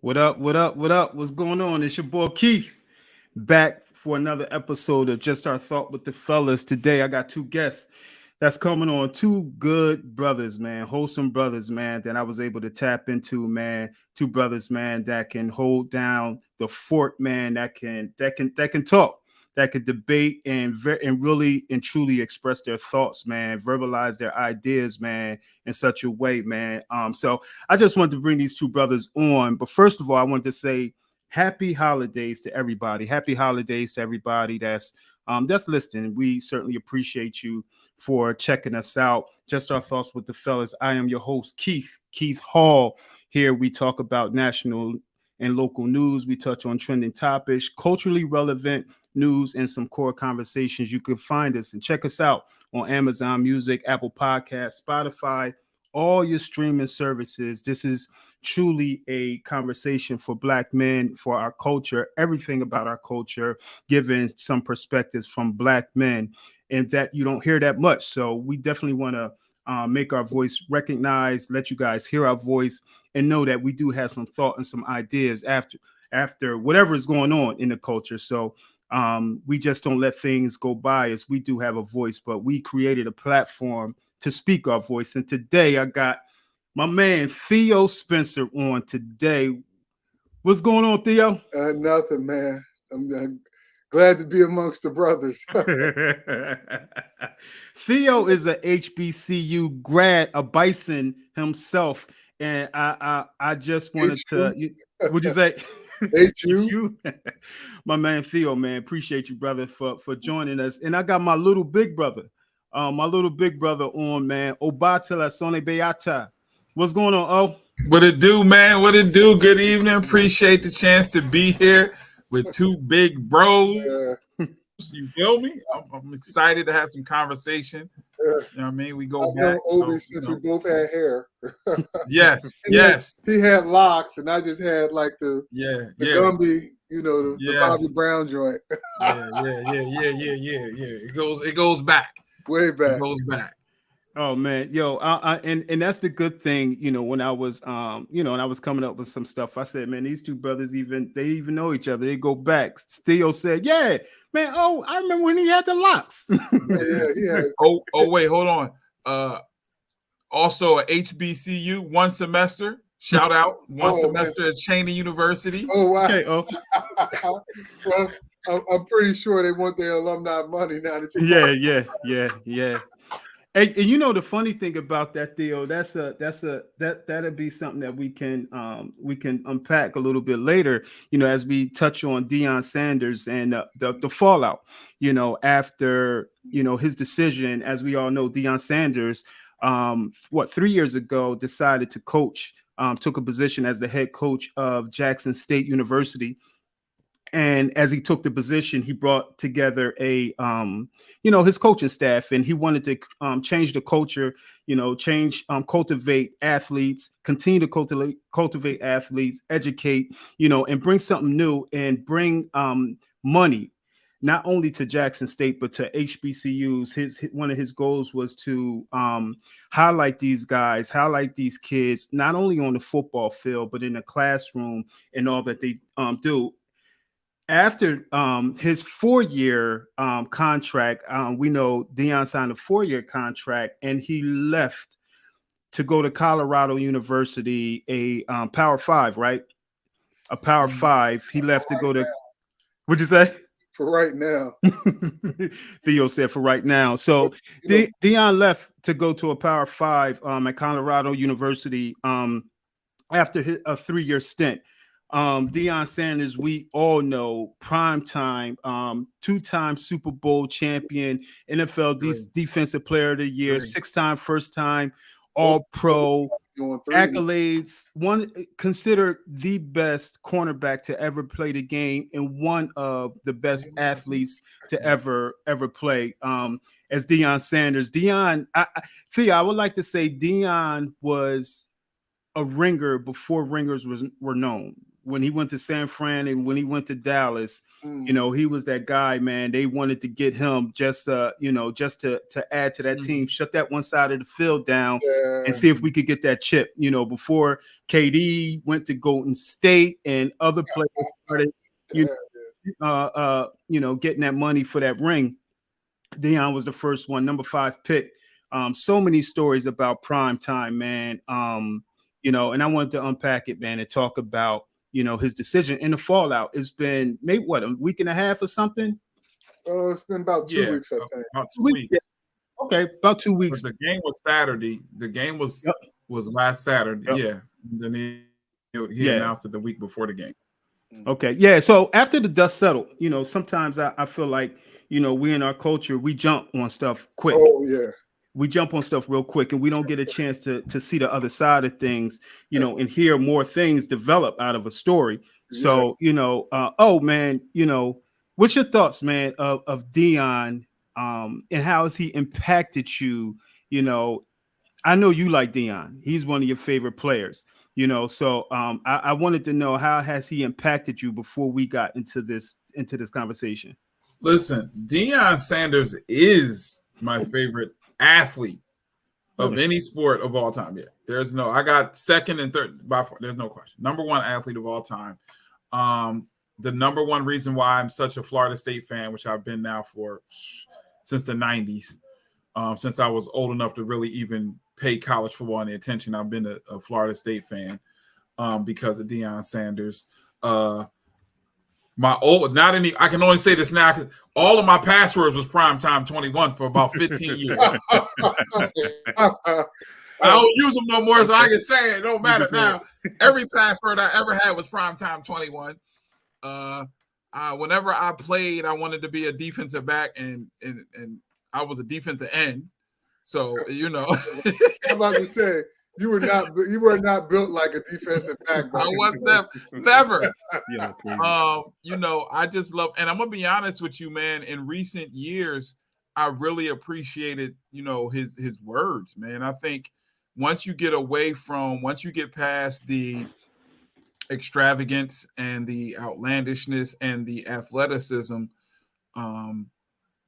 What up? What up? What up? What's going on? It's your boy Keith back for another episode of Just Our Thought with the Fellas. Today I got two guests that's coming on. Two good brothers, man, wholesome brothers, man, that I was able to tap into, man. Two brothers, man, that can hold down the fort, man, that can talk, that could debate and really and truly express their thoughts, man, verbalize their ideas, man, in such a way, man. So I just wanted to bring these two brothers on. But first of all, I wanted to say happy holidays to everybody. Happy holidays to everybody that's listening. We certainly appreciate you for checking us out. Just Our Thoughts with the Fellas. I am your host, Keith Hall. Here we talk about national and local news. We touch on trending topics, culturally relevant news, and some core conversations. You can find us and check us out on Amazon Music, Apple Podcasts, Spotify, all your streaming services. This is truly a conversation for Black men, for our culture, everything about our culture, giving some perspectives from Black men, and that you don't hear that much. So we definitely want to make our voice recognized, let you guys hear our voice, and know that we do have some thought and some ideas after whatever is going on in the culture. So we just don't let things go by us. We do have a voice, but we created a platform to speak our voice. And today I got my man Theo Spencer on today. What's going on, Theo? Nothing, man. I'm glad to be amongst the brothers. Theo is a HBCU grad, a Bison himself, and I just wanted to. Would you say? HU? My man Theo, man, appreciate you, brother, for joining us. And I got my little big brother on, man. Obatila Sone Beata. What's going on, O? What it do, man? What it do? Good evening. Appreciate the chance to be here with two big bros. You feel me? I'm excited to have some conversation. You know what I mean? We go back. I've known Obi since we both had hair. Yes, he had locks, and I just had like the Gumby, the Bobby Brown joint. yeah. It goes back. Way back. It goes back. Oh man, yo, and that's the good thing, when I was, and I was coming up with some stuff. I said, man, these two brothers even know each other. They go back. Theo said, yeah, man. Oh, I remember when he had the locks. yeah. Oh, wait, hold on. Also a HBCU, one semester. Shout out, one semester at Cheney University. Oh wow. Okay, oh. Well, I'm pretty sure they want their alumni money now that you. Yeah. And the funny thing about that, Theo, that'll be something that we can unpack a little bit later, as we touch on Deion Sanders and the fallout, after his decision. As we all know, Deion Sanders, 3 years ago, decided to coach, took a position as the head coach of Jackson State University. And as he took the position, he brought together his coaching staff, and he wanted to change the culture, cultivate athletes, continue to cultivate athletes, educate, and bring something new and bring money, not only to Jackson State, but to HBCUs. One of his goals was to highlight these guys, highlight these kids, not only on the football field, but in the classroom and all that they do. After his 4-year contract, we know Deion signed a 4-year contract, and he left to go to Colorado University, a Power 5, right? A Power 5. He left to go to. What'd you say? For right now. Theo said for right now. So Deion left to go to a Power 5 at Colorado University after a 3-year stint. Deion Sanders, we all know, primetime, 2-time Super Bowl champion, NFL Defensive Player of the Year, 6-time, first-time All-Pro, accolades, considered the best cornerback to ever play the game, and one of the best athletes to ever play. As Deion Sanders, Thea, I would like to say Deion was a ringer before ringers were known. when he went to San Fran and when he went to Dallas, he was that guy, man. They wanted to get him just to add to that team, shut that one side of the field down and see if we could get that chip, before KD went to Golden State and other players started, getting that money for that ring. Deion was the first one, number 5 pick. So many stories about prime time, man. And I wanted to unpack it, man, and talk about, his decision and the fallout. It's been maybe a week and a half or something. It's been about 2 weeks, I think. About 2 weeks. Yeah. Okay, about 2 weeks. The game was Saturday. The game was last Saturday. Yep. Yeah. And then he announced it the week before the game. Okay. Yeah. So after the dust settled, sometimes I feel like, we in our culture, we jump on stuff quick. Oh, yeah. We jump on stuff real quick and we don't get a chance to see the other side of things, and hear more things develop out of a story. So, oh man, what's your thoughts, man, of Deion, and how has he impacted you? I know you like Deion. He's one of your favorite players, so I wanted to know, how has he impacted you before we got into this conversation? Listen, Deion Sanders is my favorite athlete of any sport of all time. Yeah, I got second and third by far. There's no question. Number one athlete of all time. The number one reason why I'm such a Florida State fan, which I've been now since the 90s, since I was old enough to really even pay college football any attention. I've been a Florida State fan because of Deion Sanders. I can only say this now because all of my passwords was primetime 21 for about 15 years. I don't use them no more, so I can say it. Don't matter now. Every password I ever had was primetime 21. Whenever I played, I wanted to be a defensive back, and I was a defensive end. So I'm about to say, you were not built like a defensive back. I was never. I just love, and I'm gonna be honest with you, man. In recent years, I really appreciated, his words, man. I think once you get past the extravagance and the outlandishness and the athleticism,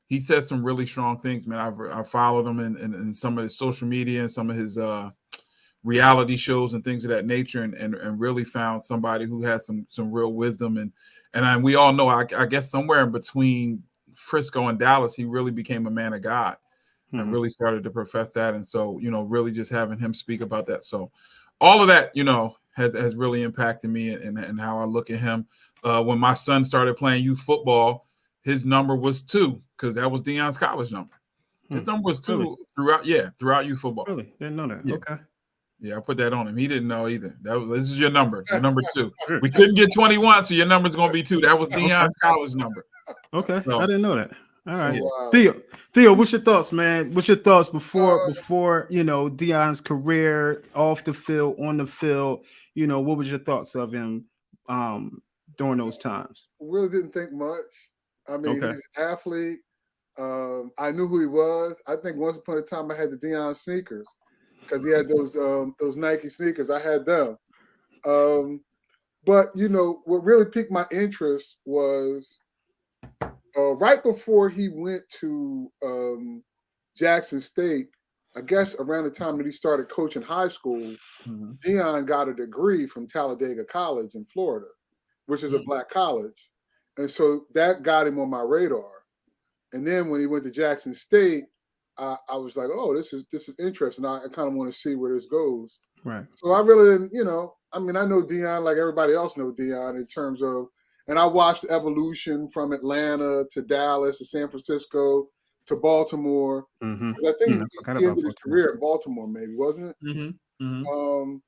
he said some really strong things, man. I followed him in some of his social media and some of his reality shows and things of that nature, and really found somebody who has some real wisdom, and we all know, I guess somewhere in between Frisco and Dallas, he really became a man of God and really started to profess that. And so, really just having him speak about that. So all of that, has really impacted me and how I look at him. When my son started playing youth football, his number was 2 because that was Deion's college number. His number was 2 throughout youth football. Really? Didn't know that. Yeah. Okay. Yeah, I put that on him. He didn't know either. This is your number. Your number 2. We couldn't get 21, so your number's going to be 2. That was Deion's college number. Okay, so, I didn't know that. All right, wow. Theo, what's your thoughts, man? What's your thoughts before Deion's career, off the field, on the field? What was your thoughts of him during those times? Really didn't think much. I mean, he's an athlete. I knew who he was. I think once upon a time I had the Deion sneakers because he had those Nike sneakers. I had them. But what really piqued my interest was right before he went to Jackson State, I guess around the time that he started coaching high school, Deion got a degree from Talladega College in Florida, which is a black college. And so that got him on my radar. And then when he went to Jackson State, I was like, oh, this is interesting. I kind of want to see where this goes. Right. So I really didn't, I know Deion like everybody else knows Deion in terms of, and I watched the evolution from Atlanta to Dallas to San Francisco to Baltimore. I think he ended his career in Baltimore, maybe, wasn't it? And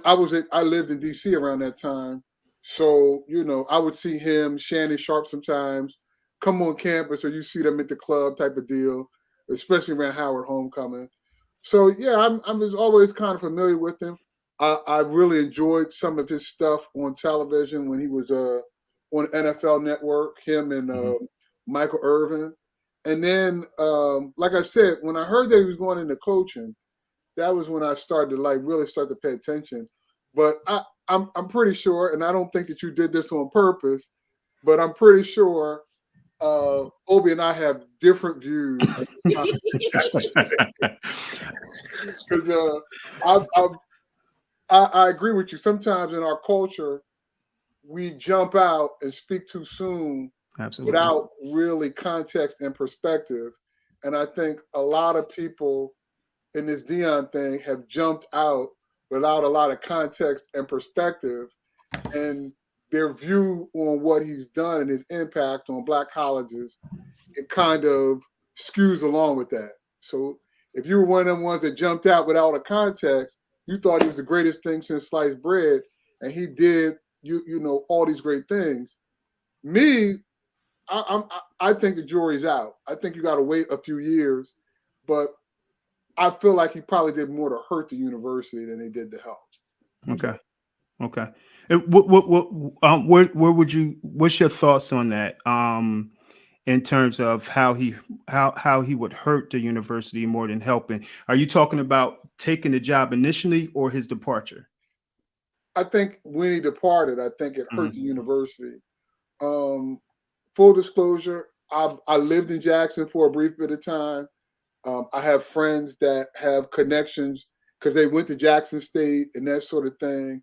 I lived in D.C. around that time. So, I would see him, Shannon Sharp sometimes, come on campus, or you see them at the club type of deal, especially around Howard Homecoming. So, yeah, I was always kind of familiar with him. I really enjoyed some of his stuff on television when he was on NFL Network, him and Michael Irvin. And then, like I said, when I heard that he was going into coaching, that was when I started to really start to pay attention. But I'm pretty sure, and I don't think that you did this on purpose, but I'm pretty sure Obi and I have different views. Because I agree with you. Sometimes in our culture, we jump out and speak too soon. Absolutely. Without really context and perspective. And I think a lot of people in this Deion thing have jumped out without a lot of context and perspective. And their view on what he's done and his impact on Black colleges, it kind of skews along with that. So if you were one of them ones that jumped out without a context, you thought he was the greatest thing since sliced bread, and he did you know all these great things. Me, I think the jury's out. I think you got to wait a few years, but I feel like he probably did more to hurt the university than he did to help. Okay. Where would you? What's your thoughts on that? In terms of how he would hurt the university more than helping? Are you talking about taking the job initially or his departure? I think when he departed, I think it hurt the university. Full disclosure, I lived in Jackson for a brief bit of time. I have friends that have connections because they went to Jackson State and that sort of thing.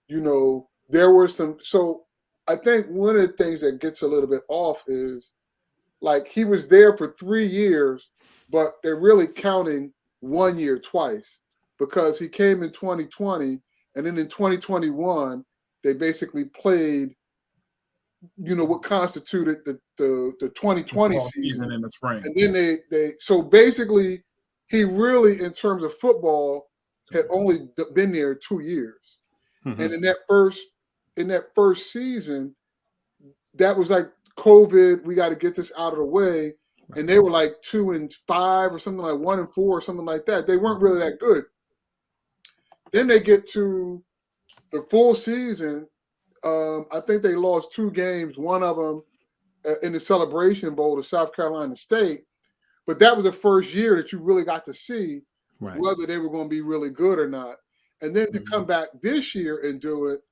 You know, there were some. So I think one of the things that gets a little bit off is like he was there for 3 years, but they're really counting 1 year twice because he came in 2020 and then in 2021 they basically played, you know, what constituted the 2020 season in the spring. And then they so basically he really, in terms of football, had only been there 2 years. And in that first season, that was like COVID, we got to get this out of the way. And they were like 2-5 or something, like 1-4 or something like that. They weren't really that good. Then they get to the full season. I think they lost 2 games, one of them in the Celebration Bowl to South Carolina State. But that was the first year that you really got to see whether they were going to be really good or not. And then to come back this year and do it,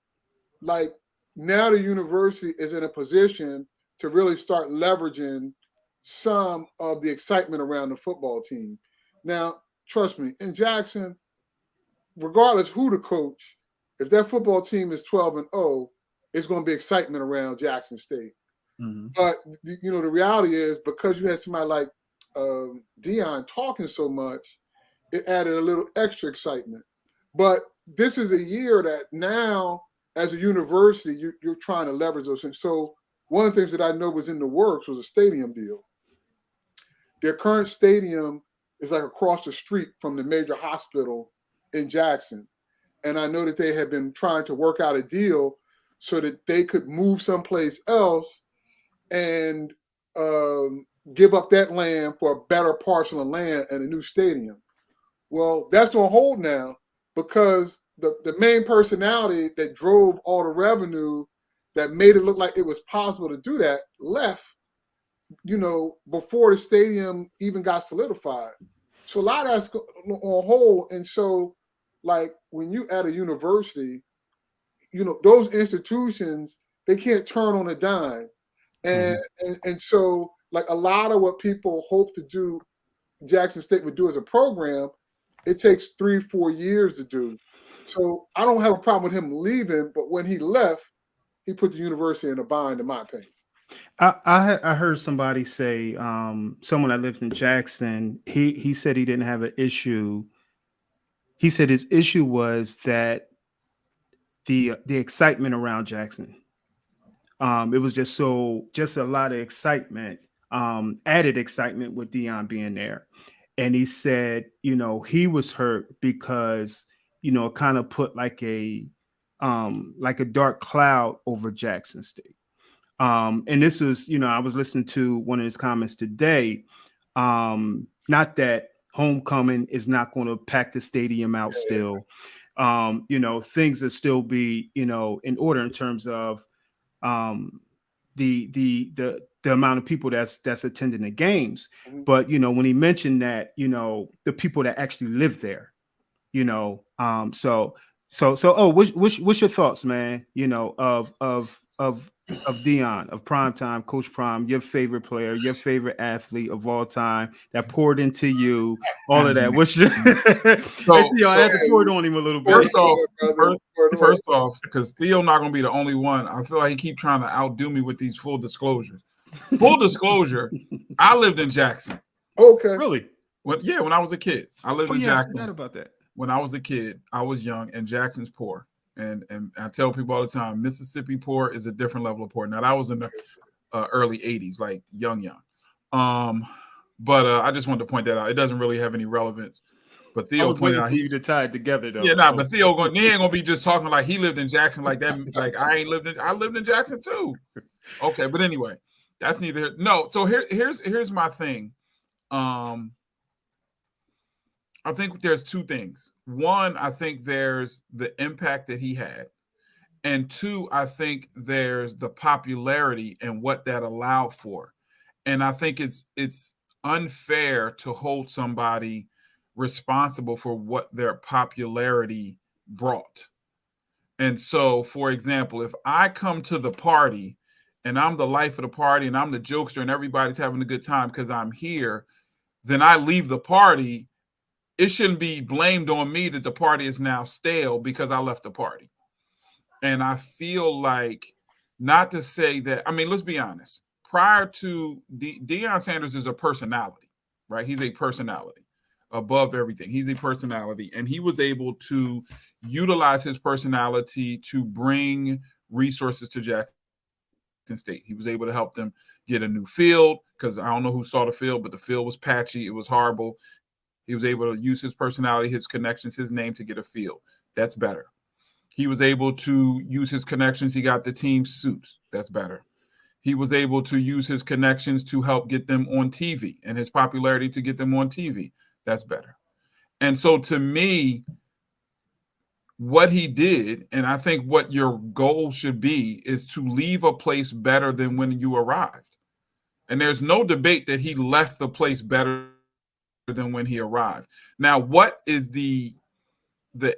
like now the university is in a position to really start leveraging some of the excitement around the football team. Now, trust me, in Jackson, regardless who the coach, if that football team is 12-0, it's going to be excitement around Jackson State. But, you know, the reality is because you had somebody like Deion talking so much, it added a little extra excitement. But this is a year that now, as a university, you're trying to leverage those things. So one of the things that I know was in the works was a stadium deal. Their current stadium is like across the street from the major hospital in Jackson. And I know that they have been trying to work out a deal so that they could move someplace else and give up that land for a better parcel of land and a new stadium. Well, that's on hold now because the main personality that drove all the revenue that made it look like it was possible to do that left, you know, before the stadium even got solidified. So a lot of that's on hold. And so, like, when you at a university, you know, those institutions, they can't turn on a dime. And so, like, a lot of what people hope to do, Jackson State would do as a program, it takes 3-4 years to do. So I don't have a problem with him leaving, but when he left, he put the university in a bind, in my opinion. I heard somebody say, someone that lived in Jackson, he said he didn't have an issue. He said his issue was that the excitement around Jackson. It was just a lot of excitement, added excitement with Deion being there. And he said, you know, he was hurt because, you know, it kind of put like a dark cloud over Jackson State. And this was, you know, I was listening to one of his comments today. Not that homecoming is not going to pack the stadium out still. You know, things will still be, you know, in order in terms of the amount of people that's attending the games. But, you know, when he mentioned that, you know, the people that actually live there, you know, so What's your thoughts, man? You know, of Dion, of Prime Time, Coach Prime, your favorite player, your favorite athlete of all time that poured into you, all of that. What's your I had to pour it on him a little bit. First off, because Theo not gonna be the only one. I feel like he keep trying to outdo me with these full disclosures. Full disclosure, I lived in Jackson. Okay. Really? When I was a kid. I lived in Jackson. I forgot about that. When I was a kid, I was young, and Jackson's poor. And I tell people all the time, Mississippi poor is a different level of poor. Now, that was in the early 80s, like young. But I just wanted to point that out. It doesn't really have any relevance. But Theo pointed out he to tie it together, though. Yeah, but Theo he ain't gonna be just talking like he lived in Jackson like that. Like I lived in Jackson too. Okay, but anyway, that's neither. No, so here's my thing. I think there's two things. One, I think there's the impact that he had. And two, I think there's the popularity and what that allowed for. And I think it's unfair to hold somebody responsible for what their popularity brought. And so, for example, if I come to the party and I'm the life of the party and I'm the jokester and everybody's having a good time because I'm here, then I leave the party. It shouldn't be blamed on me that the party is now stale because I left the party. And I feel like, not to say that, I mean, let's be honest. Prior to Deion Sanders is a personality, right? He's a personality above everything. He's a personality. And he was able to utilize his personality to bring resources to Jackson State. He was able to help them get a new field, because I don't know who saw the field, but the field was patchy. It was horrible. He was able to use his personality, his connections, his name to get a field. That's better. He was able to use his connections. He got the team suits. That's better. He was able to use his connections to help get them on TV and his popularity to get them on TV. That's better. And so to me, what he did, and I think what your goal should be, is to leave a place better than when you arrived. And there's no debate that he left the place better than when he arrived. Now, what is the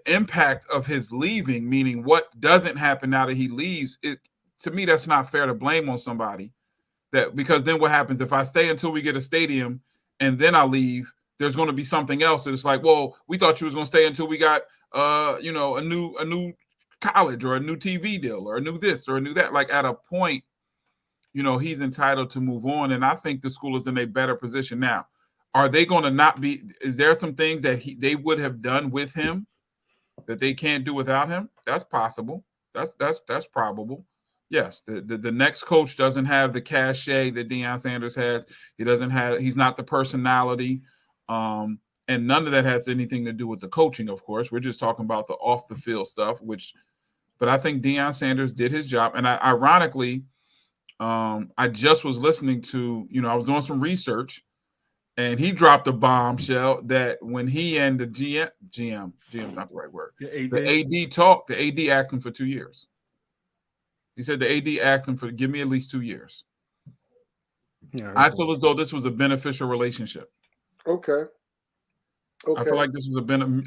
impact of his leaving, meaning what doesn't happen now that he leaves? To me, that's not fair to blame on somebody, because then what happens if I stay until we get a stadium and then I leave? There's going to be something else that's like, well, we thought you was going to stay until we got a new college or a new TV deal or a new this or a new that. Like, at a point, he's entitled to move on, and I think the school is in a better position now. Are they going to not be? Is there some things that they would have done with him that they can't do without him? That's possible. That's probable. Yes, the next coach doesn't have the cachet that Deion Sanders has. He's not the personality, and none of that has anything to do with the coaching. Of course, we're just talking about the off the field stuff. But I think Deion Sanders did his job, and ironically, I just was listening to. I was doing some research. And he dropped a bombshell that when he and the GM not the right word, the AD talked, the AD asked him for 2 years. He said the AD asked him for, give me at least 2 years. Yeah, I feel as though this was a beneficial relationship. Okay. I feel like this was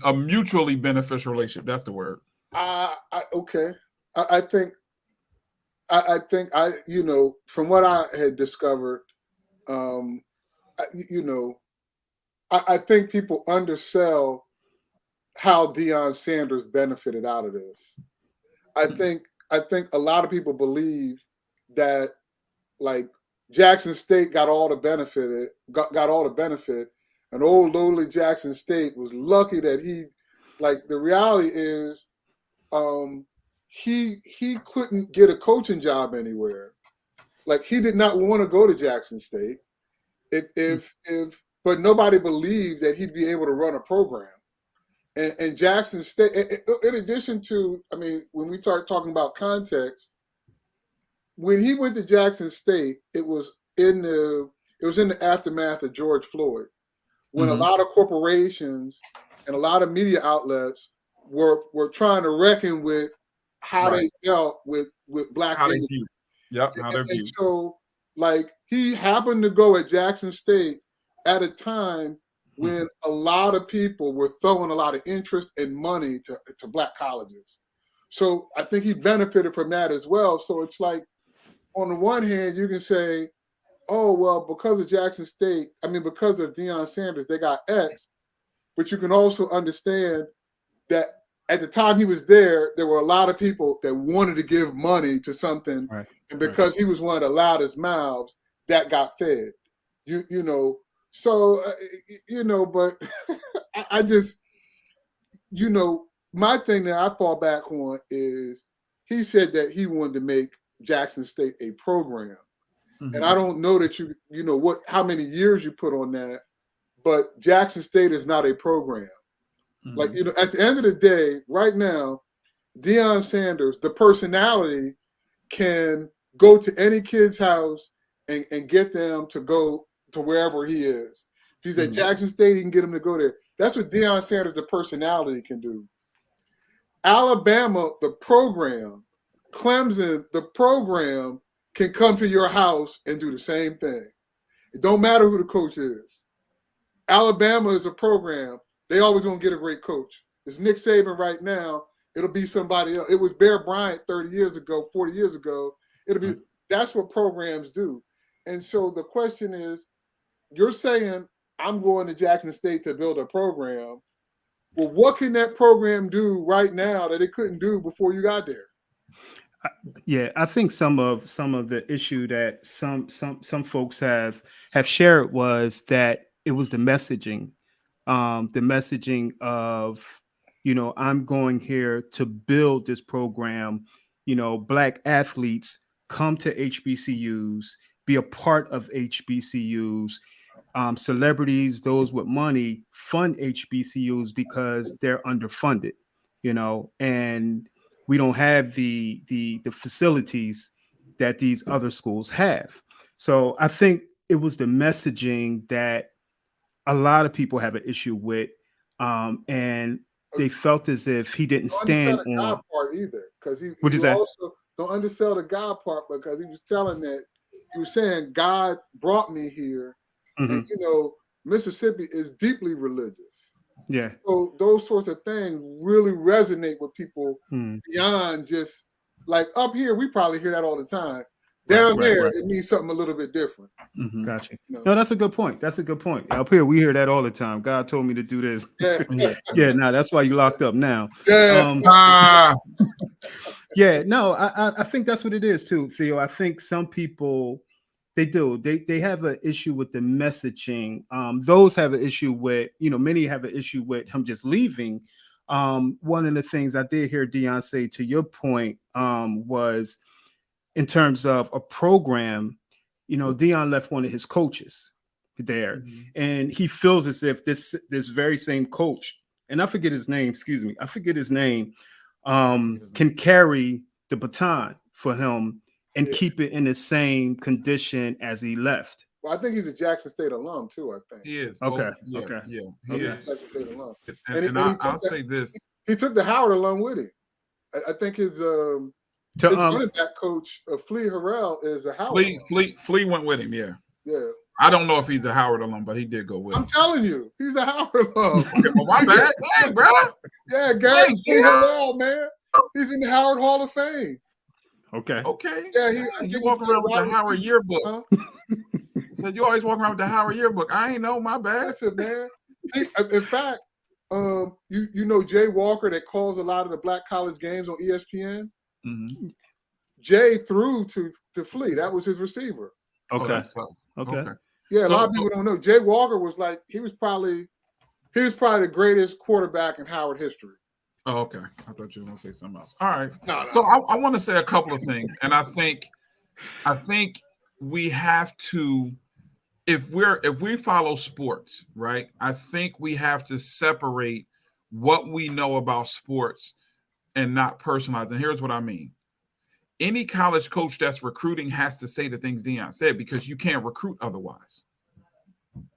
a mutually beneficial relationship. That's the word. Okay. I think from what I had discovered, I think people undersell how Deion Sanders benefited out of this. I think a lot of people believe that, like, Jackson State got all the benefit, and old lowly Jackson State was lucky that the reality is, he couldn't get a coaching job anywhere. Like, he did not want to go to Jackson State. But nobody believed that he'd be able to run a program. And Jackson State, in addition to, when we start talking about context, when he went to Jackson State, it was in the aftermath of George Floyd, when a lot of corporations and a lot of media outlets were trying to reckon with how they dealt with Black immigrants. How they're viewed. So, like, he happened to go at Jackson State at a time when a lot of people were throwing a lot of interest and money to black colleges. So I think he benefited from that as well. So it's like, on the one hand, you can say, oh, well, because of Jackson State, because of Deion Sanders, they got X. But you can also understand that at the time he was there were a lot of people that wanted to give money to something. Right. And because he was one of the loudest mouths, that got fed. But I just, my thing that I fall back on is he said that he wanted to make Jackson State a program. Mm-hmm. And I don't know that how many years you put on that, but Jackson State is not a program. Mm-hmm. Like, at the end of the day, right now, Deion Sanders, the personality, can go to any kid's house and get them to go to wherever he is. If he's at Jackson State, he can get them to go there. That's what Deion Sanders, the personality, can do. Alabama, the program, Clemson, the program, can come to your house and do the same thing. It don't matter who the coach is. Alabama is a program. They always gonna get a great coach. It's Nick Saban right now. It'll be somebody else. It was Bear Bryant 30 years ago, 40 years ago. That's what programs do. And so the question is, you're saying I'm going to Jackson State to build a program. Well, what can that program do right now that it couldn't do before you got there? Yeah, I think some of the issue that some folks have shared was that it was the messaging of, I'm going here to build this program. Black athletes come to HBCUs, be a part of HBCUs. Celebrities, those with money, fund HBCUs because they're underfunded, and we don't have the facilities that these other schools have. So I think it was the messaging that a lot of people have an issue with, and they felt as if he didn't stand on God part either, because he that? Also don't undersell the God part, because he was saying God brought me here, and Mississippi is deeply religious. Yeah. So those sorts of things really resonate with people beyond just like up here. We probably hear that all the time. Down there, it means something a little bit different. Mm-hmm. Gotcha. No, that's a good point. Up here, we hear that all the time. God told me to do this. Yeah. No, that's why you locked up now. Yeah. Yeah. No, I think that's what it is too, Theo. I think some people, they do. They have an issue with the messaging. Those have an issue with, many have an issue with him just leaving. One of the things I did hear Deion say, to your point, was in terms of a program, Deion left one of his coaches there, and he feels as if this very same coach, and I forget his name, can carry the baton for him and keep it in the same condition as he left. Well, I think he's a Jackson State alum too. I think he is. Okay. Yeah. He is. Jackson State alum. And I'll say this: he took the Howard alum with him. I think his running back coach, Flea Harrell, is a Howard. Flea went with him. Yeah. Yeah. I don't know if he's a Howard alum, but he did go with him. I'm telling you, he's a Howard alum. Okay, well, my bad, dang, bro. Yeah, Gary Flea Harrell, man. He's in the Howard Hall of Fame. Okay. Yeah, you walk around with the Howard yearbook. Huh? Said you always walk around with the Howard yearbook. I ain't know, my bad. That's it, man. In fact, Jay Walker that calls a lot of the black college games on ESPN. Mm-hmm. Jay threw to Flea. That was his receiver. Okay. Okay. Yeah, a lot of people don't know. Jay Walker was he was probably the greatest quarterback in Howard history. Oh, okay. I thought you were going to say something else. All right. No. So I want to say a couple of things, and I think we have to, if we follow sports, right? I think we have to separate what we know about sports and not personalize. And here's what I mean. Any college coach that's recruiting has to say the things Deion said, because you can't recruit otherwise.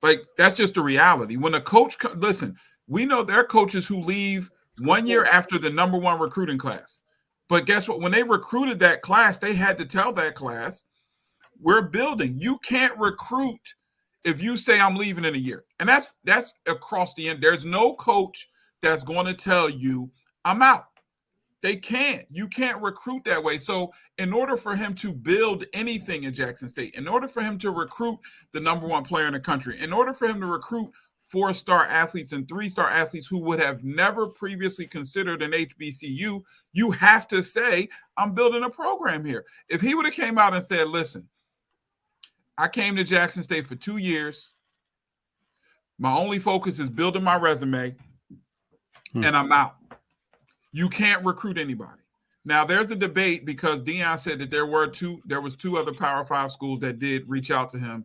Like, that's just the reality. When a coach, listen, we know there are coaches who leave 1 year after the number one recruiting class. But guess what? When they recruited that class, they had to tell that class, we're building. You can't recruit if you say I'm leaving in a year, and that's across the end. There's no coach that's going to tell you I'm out. They can't. You can't recruit that way. So in order for him to build anything in Jackson State, in order for him to recruit the number one player in the country, in order for him to recruit 4-star athletes and 3-star athletes who would have never previously considered an HBCU, you have to say, I'm building a program here. If he would have came out and said, listen, I came to Jackson State for 2 years. My only focus is building my resume, and I'm out. You can't recruit anybody. Now, there's a debate because Deion said that there was 2 other Power 5 schools that did reach out to him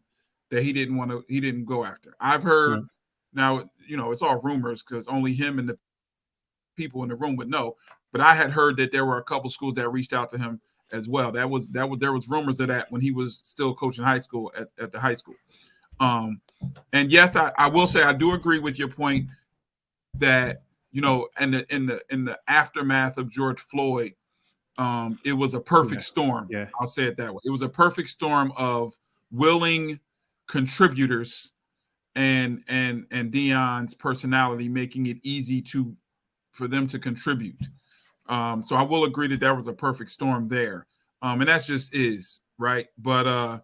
that he didn't go after. I've heard now, it's all rumors because only him and the people in the room would know. But I had heard that there were a couple schools that reached out to him as well. There was rumors of that when he was still coaching high school at the high school. And yes, I will say I do agree with your point that in the aftermath of George Floyd, it was a perfect storm. Yeah. I'll say it that way. It was a perfect storm of willing contributors and Deion's personality making it easy for them to contribute. So I will agree that was a perfect storm there. And that just is right. But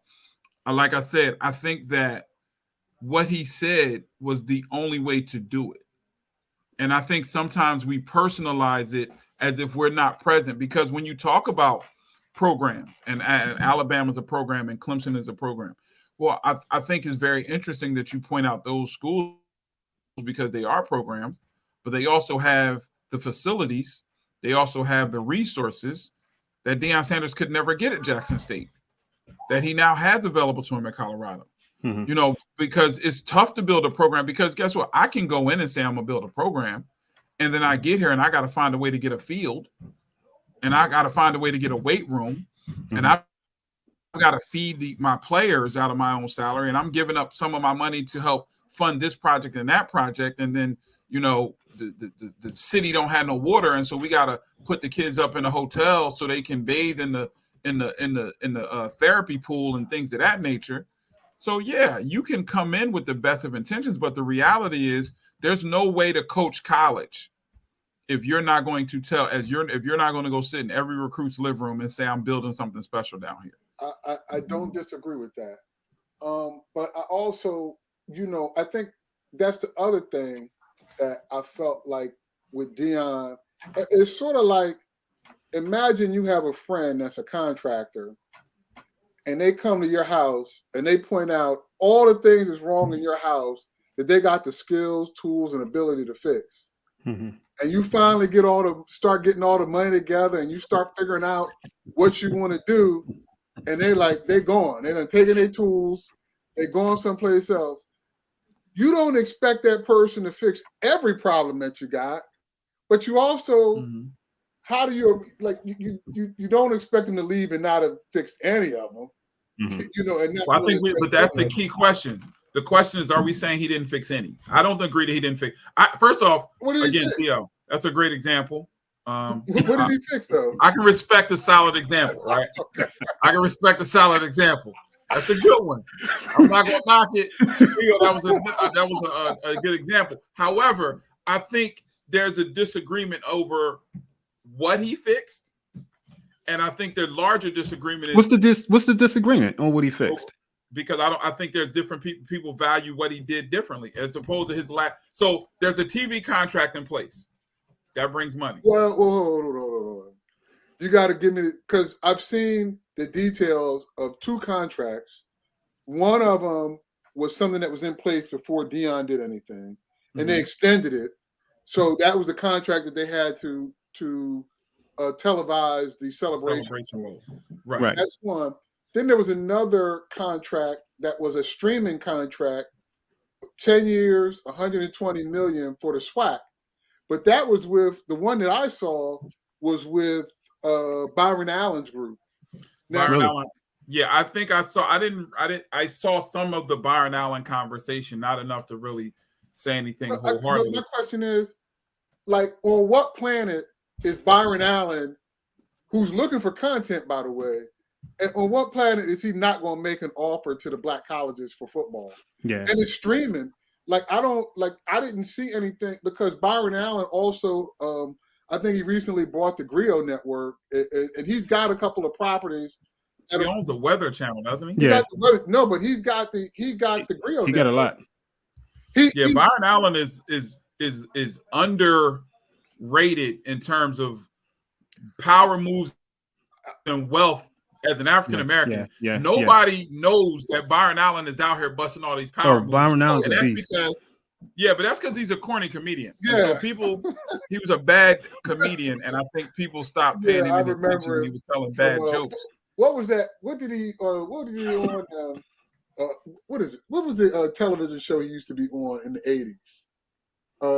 like I said, I think that what he said was the only way to do it. And I think sometimes we personalize it as if we're not present, because when you talk about programs and Alabama's a program and Clemson is a program, well, I think it's very interesting that you point out those schools because they are programs, but they also have the facilities. They also have the resources that Deion Sanders could never get at Jackson State, that he now has available to him at Colorado. Mm-hmm. Because it's tough to build a program, because guess what? I can go in and say I'm going to build a program, and then I get here and I got to find a way to get a field, and I got to find a way to get a weight room, and I've got to feed my players out of my own salary, and I'm giving up some of my money to help fund this project and that project, and then the city don't have no water, and so we got to put the kids up in a hotel so they can bathe in the therapy pool and things of that nature. So yeah, you can come in with the best of intentions, but the reality is there's no way to coach college if you're not going to if you're not going to go sit in every recruit's living room and say I'm building something special down here. I don't disagree with that, but I also I think that's the other thing that I felt like with Deion. It's sort of like, imagine you have a friend that's a contractor, and they come to your house and they point out all the things that's wrong in your house that they got the skills, tools, and ability to fix. Mm-hmm. And you finally start getting all the money together, and you start figuring out what you want to do. And they're gone. They're taking their tools. They're going someplace else. You don't expect that person to fix every problem that you got, but you also, how do you you don't expect them to leave and not have fixed any of them. Mm-hmm. I think, but that's the key question. The question is, are we saying he didn't fix any? I don't agree that he didn't fix. First off, again, Theo, that's a great example. What did he fix though? I can respect a solid example, right? I can respect a solid example. That's a good one. I'm not gonna knock it. That was a good example. However, I think there's a disagreement over what he fixed. And I think the larger disagreement is what's the disagreement on what he fixed? Because I think there's different people value what he did differently as opposed to his last. So there's a TV contract in place that brings money. Well, hold on. You got to give me, because I've seen the details of 2 contracts. One of them was something that was in place before Deion did anything, and they extended it. So that was the contract that they had to televise the celebration. Right. That's one. Then there was another contract that was a streaming contract, 10 years, $120 million for the SWAC. But that was with the one that I saw was with Byron Allen's group. Byron Allen. Yeah, I think I saw. I saw some of the Byron Allen conversation, not enough to really say anything wholeheartedly. My question is, on what planet is Byron Allen, who's looking for content, by the way, And on what planet is he not going to make an offer to the black colleges for football? Yeah. And it's streaming. I didn't see anything because Byron Allen also, I think he recently bought the Griot Network, and he's got a couple of properties. He owns the Weather Channel, doesn't he? Yeah. But he's got the Griot Network. He got a lot. Byron Allen is underrated in terms of power moves and wealth as an African American. Nobody knows that Byron Allen is out here busting all these power moves. Byron Allen's and a that's beast. but that's because he's a corny comedian. Yeah. So he was a bad comedian, and I think people stopped paying him any attention when he was telling bad jokes. What was that? What did he on? What is it? What was the television show he used to be on in the 80s?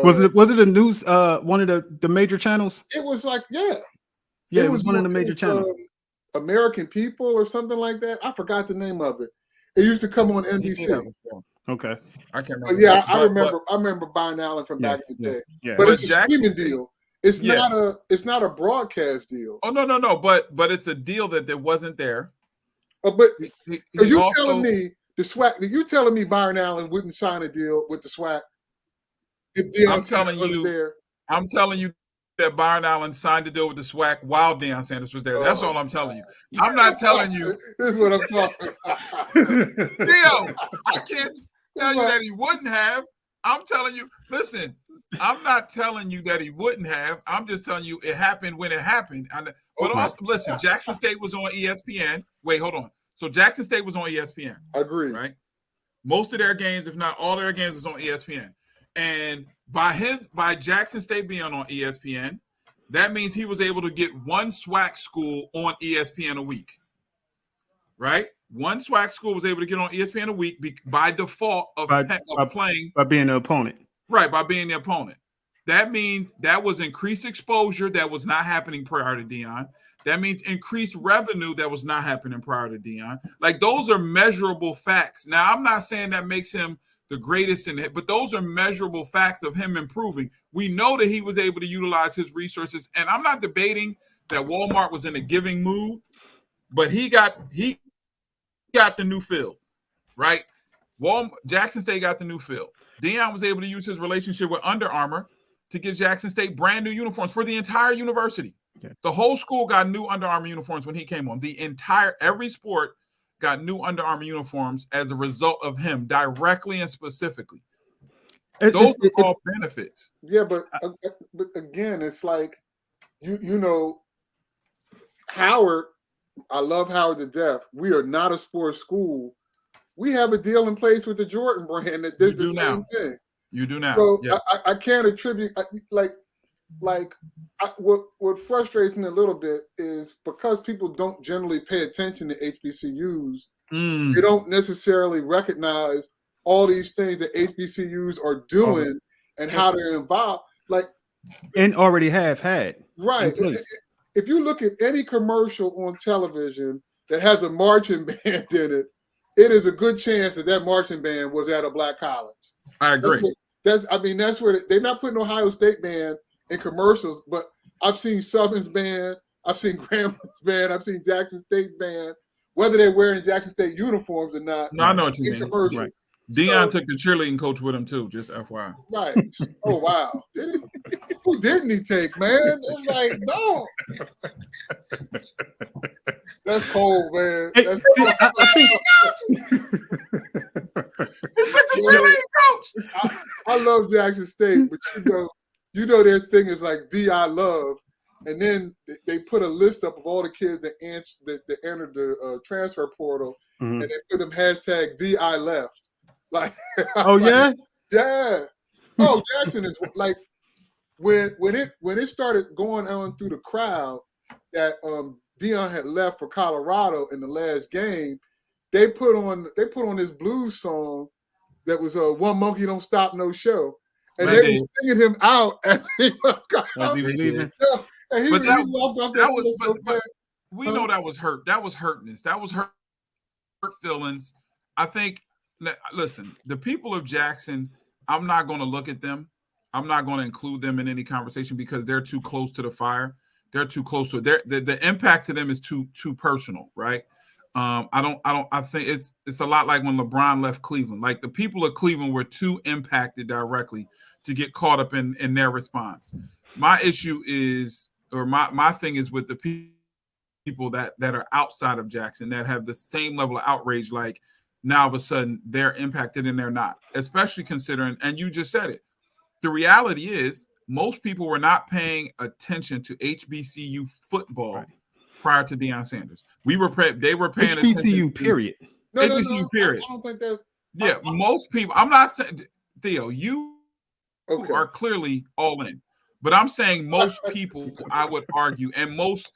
Was it a news? One of the major channels? It was like it was one of the major channels. American People or something like that. I forgot the name of it. It used to come on NBC. Okay, I can't remember. I remember Byron Allen from back in the day. Yeah. But it's a streaming deal. It's not a broadcast deal. Oh no. But it's a deal that wasn't there. But are you telling me the SWAC? Are you telling me Byron Allen wouldn't sign a deal with the SWAC if Deion Sanders was there? I'm telling you that Byron Allen signed a deal with the SWAC while Deion Sanders was there. That's all I'm telling you. I'm not telling you. This is what I'm talking about. Theo, I can't tell you that he wouldn't have. I'm telling you, listen, I'm not telling you that he wouldn't have. I'm just telling you it happened when it happened. But also, listen, Jackson State was on ESPN. Wait, hold on. So Jackson State was on ESPN. I agree. Right? Most of their games, if not all their games, is on ESPN. And by Jackson State being on ESPN, that means he was able to get one SWAC school on ESPN a week. Right? One SWAC school was able to get on ESPN a week by default of playing. By being the opponent. Right, by being the opponent. That means that was increased exposure that was not happening prior to Deion. That means increased revenue that was not happening prior to Deion. Like, those are measurable facts. Now, I'm not saying that makes him the greatest in it, but those are measurable facts of him improving. We know that he was able to utilize his resources, and I'm not debating that Walmart was in a giving mood, but he got the new field, right? Jackson State got the new field. Deion was able to use his relationship with Under Armour to get Jackson State brand new uniforms for the entire university. Yeah. The whole school got new Under Armour uniforms when he came on. Every sport got new Under Armour uniforms as a result of him, directly and specifically. Those are all benefits. Yeah, but again, it's like, you know, Howard, I love Howard to death. We are not a sports school. We have a deal in place with the Jordan brand that did the same thing. You do now. So yeah. I can't attribute what frustrates me a little bit is because people don't generally pay attention to HBCUs, they don't necessarily recognize all these things that HBCUs are doing and how they're involved. And already have had. Right. If you look at any commercial on television that has a marching band in it, it is a good chance that marching band was at a black college. I agree. That's where they're not putting Ohio State band in commercials, but I've seen Southern's band, I've seen Gramblin's band, I've seen Jackson State band, whether they're wearing Jackson State uniforms or not. No, I know what you mean. Commercial. Right. Deion took the cheerleading coach with him too, just FYI. Right. Oh wow. Did he? Who didn't he take, man? It's like, no. That's cold, man. That's cold. He took the cheerleading coach. I love Jackson State, but you know their thing is like VI love, and then they put a list up of all the kids that entered the transfer portal, and they put them hashtag VI left. Like, oh yeah, yeah. Oh, Jackson is like when it started going on through the crowd that Deion had left for Colorado in the last game. They put on this blues song that was One Monkey Don't Stop No Show, and they were singing him out as he was leaving. Yeah, and he walked off that was we know that was hurt. That was hurtness. That was hurt feelings. I think. Listen, the people of Jackson, I'm not going to look at them. I'm not going to include them in any conversation because they're too close to the fire. They're too close to it. The impact to them is too personal, right? I think it's a lot like when LeBron left Cleveland. Like the people of Cleveland were too impacted directly to get caught up in their response. My issue is, or my thing is with the people that are outside of Jackson that have the same level of outrage. Like now all of a sudden they're impacted and they're not, especially considering, and you just said it. The reality is most people were not paying attention to HBCU football prior to Deion Sanders. They were paying HBCU attention. Period. HBCU period. I don't think that's. Most people. I'm not saying, Theo, you are clearly all in, but I'm saying most people, I would argue, and most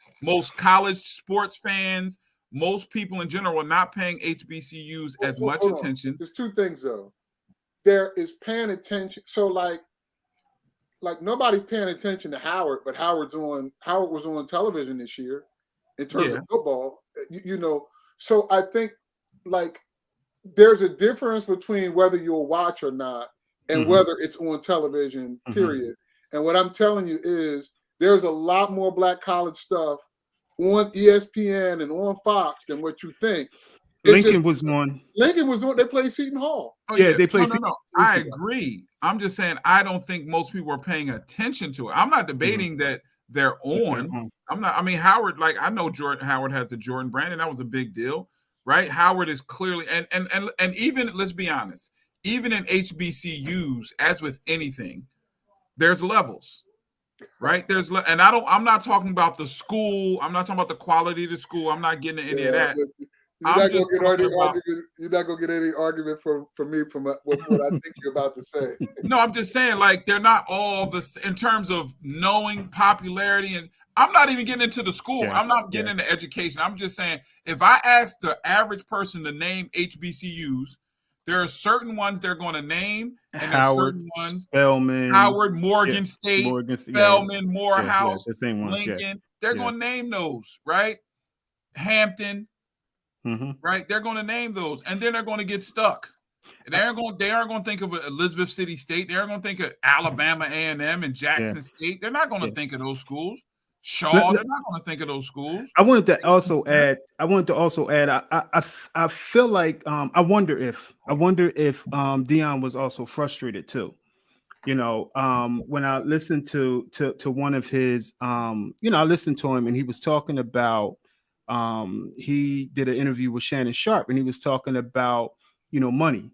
college sports fans, most people in general are not paying HBCUs as much attention. There's two things though. There is paying attention. So like nobody's paying attention to Howard, but Howard was on television this year in terms of football. So I think like there's a difference between whether you'll watch or not and whether it's on television, period. And what I'm telling you is there's a lot more black college stuff on ESPN and on Fox than what you think. Lincoln was on. They played Seton Hall. Oh, yeah, they played. No. I agree. I'm just saying I don't think most people are paying attention to it. I'm not debating that they're on. I'm not. I mean, Howard. Like I know Howard has the Jordan brand, and that was a big deal, right? Howard is clearly and even let's be honest, even in HBCUs, as with anything, there's levels, right? I'm not talking about the school. I'm not talking about the quality of the school. I'm not getting into any of that. You're not gonna get any argument from me from what I think you're about to say. No, I'm just saying, like they're not all this in terms of knowing popularity, and I'm not even getting into the school. I'm not getting into education. I'm just saying, if I ask the average person to name HBCUs, there are certain ones they're going to name, and Howard, certain ones, Spelman, Howard, Morgan State, Spelman, Morehouse, the same ones, Lincoln. They're going to name those, right? Hampton. Right, they're going to name those, and then they're going to get stuck. They aren't going to think of Elizabeth City State. They're going to think of Alabama A&M and Jackson State. They're not going to think of those schools. Shaw, they're not going to think of those schools. I wanted to also add. I feel like I wonder if Deion was also frustrated too. When I listened to one of his, I listened to him and he was talking about. He did an interview with Shannon Sharp and he was talking about, money,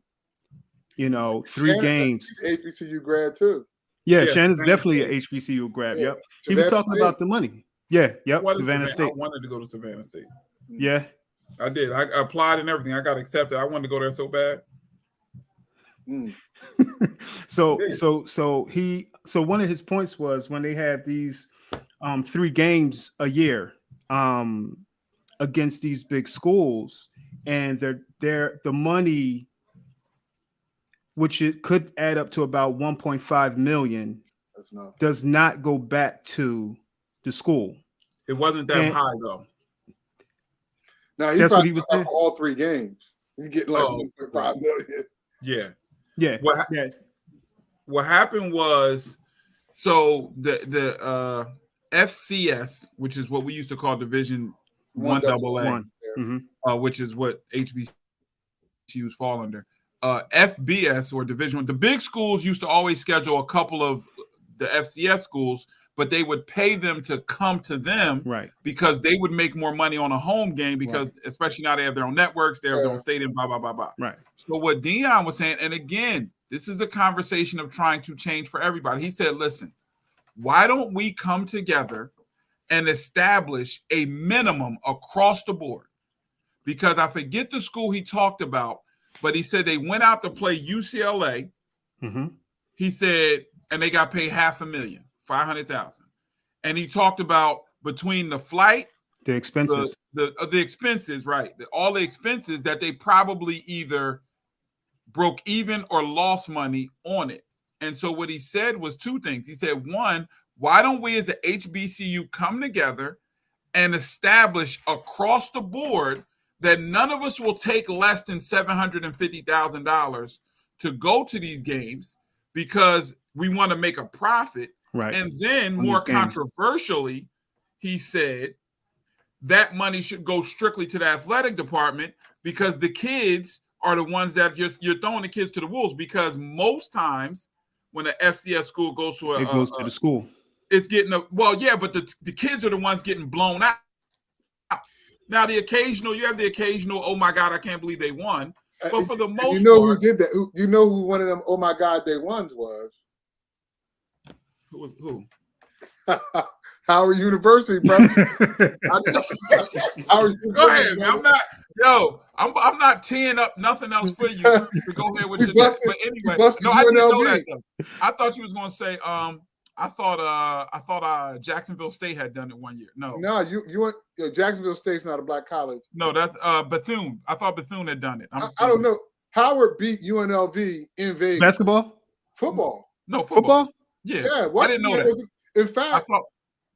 3 games. HBCU grad too. Yeah, Shannon's definitely an HBCU grad. Yeah. Yep. He was talking about the money. Yeah. Yep. Savannah State. I wanted to go to Savannah State. Yeah. I did. I applied and everything. I got accepted. I wanted to go there so bad. So one of his points was when they have these 3 games a year, against these big schools, and the money, which it could add up to about 1.5 million, does not go back to the school. It wasn't that high though. Now that's what he was saying. All 3 games, he's getting like 1.5 million. Yeah. What happened was, so the FCS, which is what we used to call Division 1AA, which is what HBCUs fall under. FBS or Division 1. The big schools used to always schedule a couple of the FCS schools, but they would pay them to come to them, right? Because they would make more money on a home game because, especially now they have their own networks, they have their own stadium, blah, blah, blah, blah. Right. So what Deion was saying, and again, this is a conversation of trying to change for everybody. He said, listen, why don't we come together and establish a minimum across the board? Because I forget the school he talked about, but he said they went out to play UCLA. He said, and they got paid $500,000, $500,000. And he talked about between the flight, the expenses, the expenses, right? All the expenses that they probably either broke even or lost money on it. And so what he said was 2 things. He said, one, why don't we as a HBCU come together and establish across the board that none of us will take less than $750,000 to go to these games because we want to make a profit. Right. And then more controversially, he said that money should go strictly to the athletic department, because the kids are the ones that you're throwing the kids to the wolves, because most times when an FCS school goes to it goes to the school. It's getting but the kids are the ones getting blown out. Now you have the occasional, oh my God, I can't believe they won. But for the most part, who did that? You know who one of them, oh my God, they won was? Who? Howard University, bro. Howard University, go ahead, man. I'm not teeing up nothing else for you to go ahead with your next. But anyway, no, I didn't know that though. I thought you was gonna say I thought Jacksonville State had done it one year. No, you went. Jacksonville State's not a black college. No, that's Bethune. I thought Bethune had done it. I don't know. Howard beat UNLV in Vegas. Basketball, football. No, football. Yeah. I didn't know that. In fact,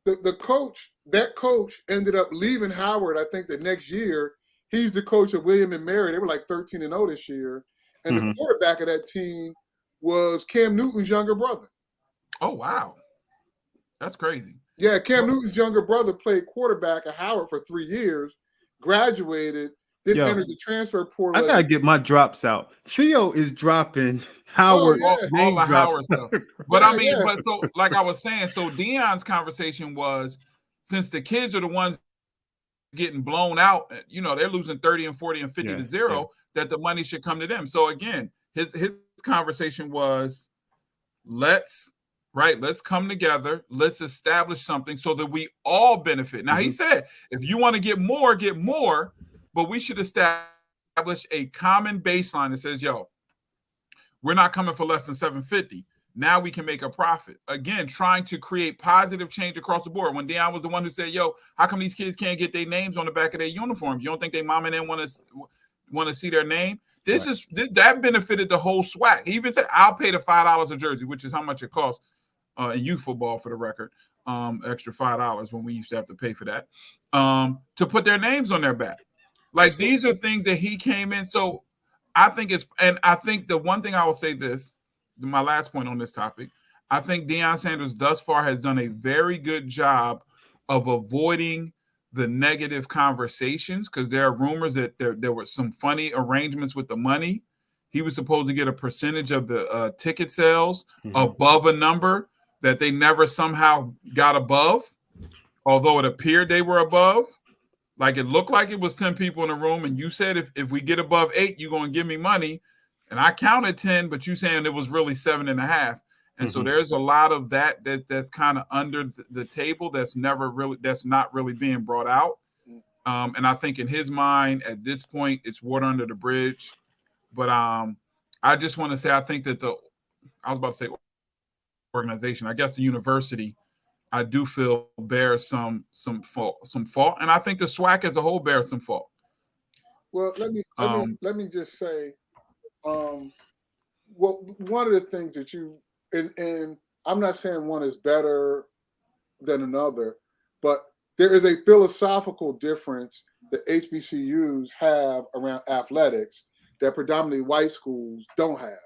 the coach ended up leaving Howard. I think the next year. He's the coach of William and Mary. They were like 13-0 this year, and the quarterback of that team was Cam Newton's younger brother. Oh, wow. That's crazy. Yeah, Cam Newton's younger brother played quarterback at Howard for 3 years, graduated, then entered the transfer portal. I got to get my drops out. Theo is dropping Howard. All the Howard stuff. But but so like I was saying, so Deion's conversation was, since the kids are the ones getting blown out, they're losing 30 and 40 and 50 to 0, that the money should come to them. So again, his conversation was, let's come together, let's establish something so that we all benefit. Now he said, if you want to get more, but we should establish a common baseline that says, we're not coming for less than $750. Now we can make a profit. Again, trying to create positive change across the board. When Deion was the one who said, how come these kids can't get their names on the back of their uniforms? You don't think their mom and them want to see their name? That benefited the whole SWAC. He even said, I'll pay the $5 a jersey, which is how much it costs in youth football, for the record. Extra $5 when we used to have to pay for that, to put their names on their back. Like, these are things that he came in. So I think the one thing I will say this, my last point on this topic, I think Deion Sanders thus far has done a very good job of avoiding the negative conversations, because there are rumors that there were some funny arrangements with the money. He was supposed to get a percentage of the ticket sales above a number that they never somehow got above, although it appeared they were above. Like, it looked like it was 10 people in the room, and you said if we get above 8, you're going to give me money. And I counted 10, but you saying it was really 7.5. And so there's a lot of that's kind of under the table that's not really being brought out. And I think in his mind at this point, it's water under the bridge. But I just want to say, I think that organization, I guess the university, I do feel bears some fault. And I think the SWAC as a whole bears some fault. Well, let me just say, one of the things that and I'm not saying one is better than another, but there is a philosophical difference that HBCUs have around athletics that predominantly white schools don't have.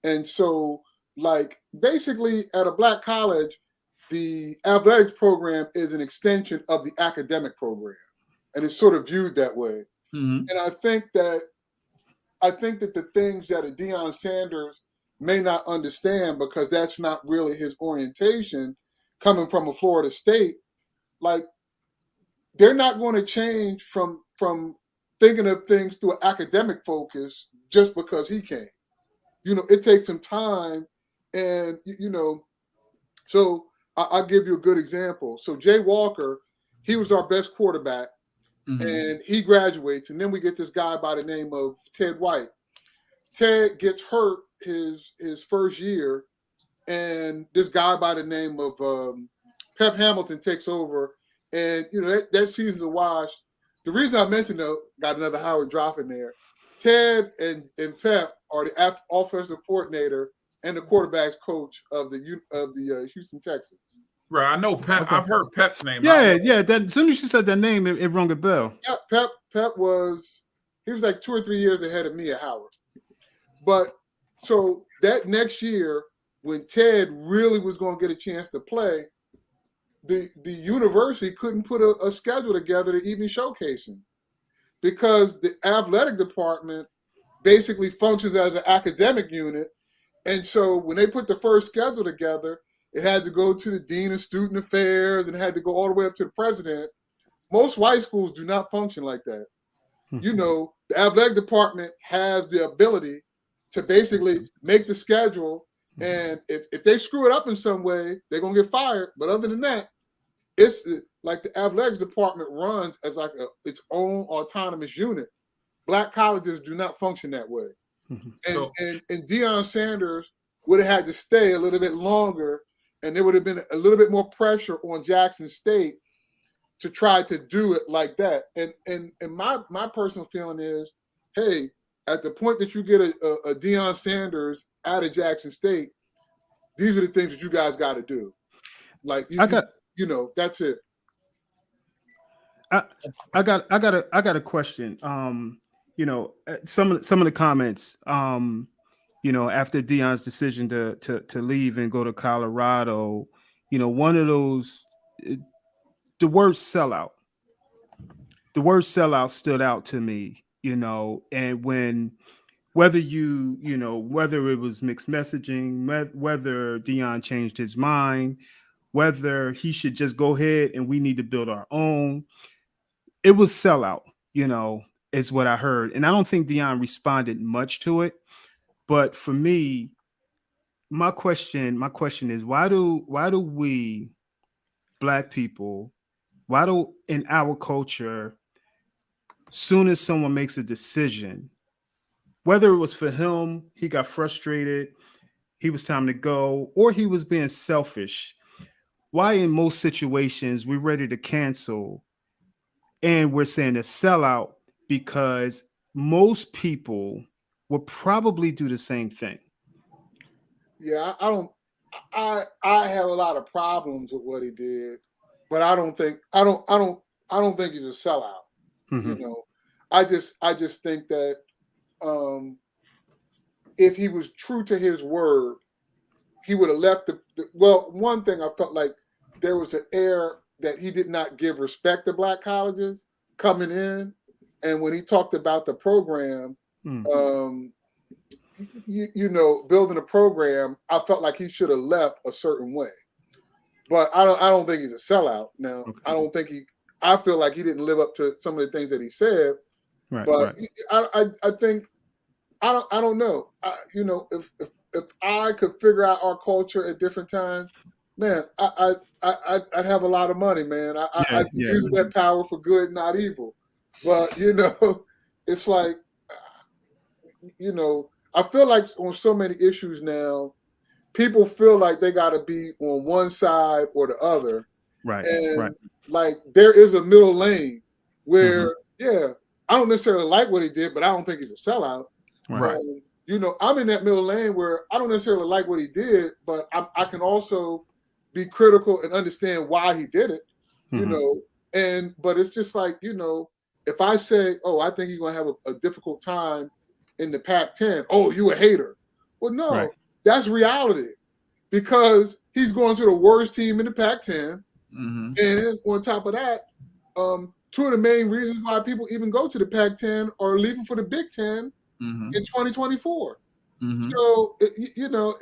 And so, like, basically at a black college, the athletics program is an extension of the academic program, and it's sort of viewed that way. And I think that the things that a Deion Sanders may not understand, because that's not really his orientation, coming from a Florida State, like, they're not going to change from thinking of things through an academic focus just because he came. It takes some time, and so I'll give you a good example. So Jay Walker, he was our best quarterback, and he graduates, and then we get this guy by the name of Ted White. Ted gets hurt his first year, and this guy by the name of Pep Hamilton takes over, and that season's a wash. The reason I mentioned, though, got another Howard drop in there. Ted and Pep are the offensive coordinator and the quarterback's coach of the Houston Texans. Right, I know Pep. Okay. I've heard Pep's name. Yeah. Then as soon as you said that name, it rung a bell. Yeah, Pep was like 2 or 3 years ahead of me at Howard. But so that next year, when Ted really was going to get a chance to play, the university couldn't put a schedule together to even showcase him, because the athletic department basically functions as an academic unit. And so when they put the first schedule together, it had to go to the dean of student affairs and it had to go all the way up to the president. Most white schools do not function like that. You know, the athletic department has the ability to basically make the schedule. And if they screw it up in some way, they're going to get fired. But other than that, it's like the athletics department runs as like its own autonomous unit. Black colleges do not function that way. And Deion Sanders would have had to stay a little bit longer, and there would have been a little bit more pressure on Jackson State to try to do it like that. And my personal feeling is, hey, at the point that you get a Deion Sanders out of Jackson State, these are the things that you guys got to do. Like you know, that's it. I got a question. You know, some of the comments, you know, after Deion's decision to leave and go to Colorado, you know, one of those, the word sellout stood out to me, you know, and whether it was mixed messaging, whether Deion changed his mind, whether he should just go ahead and we need to build our own, it was sellout, you know, is what I heard. And I don't think Deion responded much to it. But for me, my question is, why do we Black people, why do in our culture, soon as someone makes a decision, whether it was for him, he got frustrated, he was time to go, or he was being selfish, why in most situations we're ready to cancel and we're saying a sellout? Because most people will probably do the same thing. Yeah, I have a lot of problems with what he did, but I don't think he's a sellout. You know, I just think that if he was true to his word, he would have left one thing I felt like there was an air that he did not give respect to Black colleges coming in. And when he talked about the program, you know, building a program, I felt like he should have left a certain way. But I don't think he's a sellout. Now, okay. I feel like he didn't live up to some of the things that he said. Right, but right. I think I don't know. You know, if I could figure out our culture at different times, man, I'd have a lot of money, man. I'd use that power for good, not evil. But, you know, it's like, you know, I feel like on so many issues now, people feel like they got to be on one side or the other. Right. And like there is a middle lane where, I don't necessarily like what he did, but I don't think he's a sellout. Right. You know, I'm in that middle lane where I don't necessarily like what he did, but I can also be critical and understand why he did it, you know, but it's just like, you know, if I say, oh, I think he's going to have a difficult time in the Pac-10, oh, you a hater. Well, no, that's reality, because he's going to the worst team in the Pac-10. And on top of that, two of the main reasons why people even go to the Pac-10 are leaving for the Big Ten in 2024. So, you know,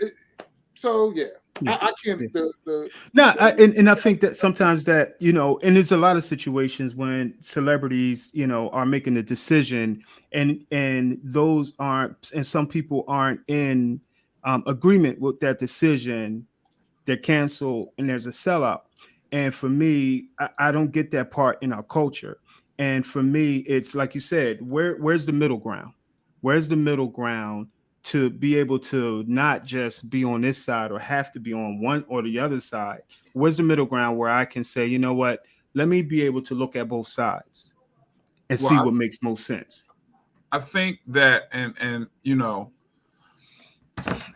I can't. And I think that sometimes that, you know, and there's a lot of situations when celebrities, you know, are making a decision and those aren't, and some people aren't in agreement with that decision, they're canceled and there's a sellout. And for me, I don't get that part in our culture. And for me, it's like you said, where's the middle ground? Where's the middle ground to be able to not just be on this side or have to be on one or the other side? Where's the middle ground where I can say, you know what, let me be able to look at both sides and see what makes most sense? I think that, and you know,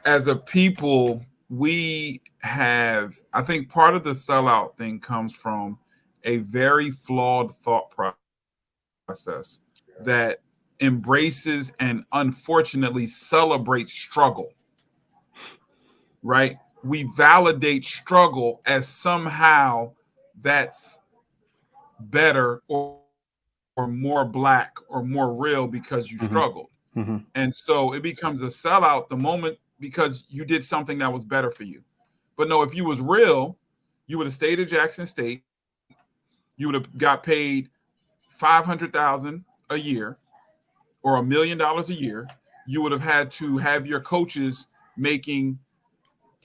as a people, I think part of the sellout thing comes from a very flawed thought process that embraces and unfortunately celebrates struggle, right? We validate struggle as somehow that's better or more black or more real because you struggled. And so it becomes a sellout the moment because you did something that was better for you. But no, if you was real, you would have stayed at Jackson State. You would have got paid $500,000 a year or $1 million a year. You would have had to have your coaches making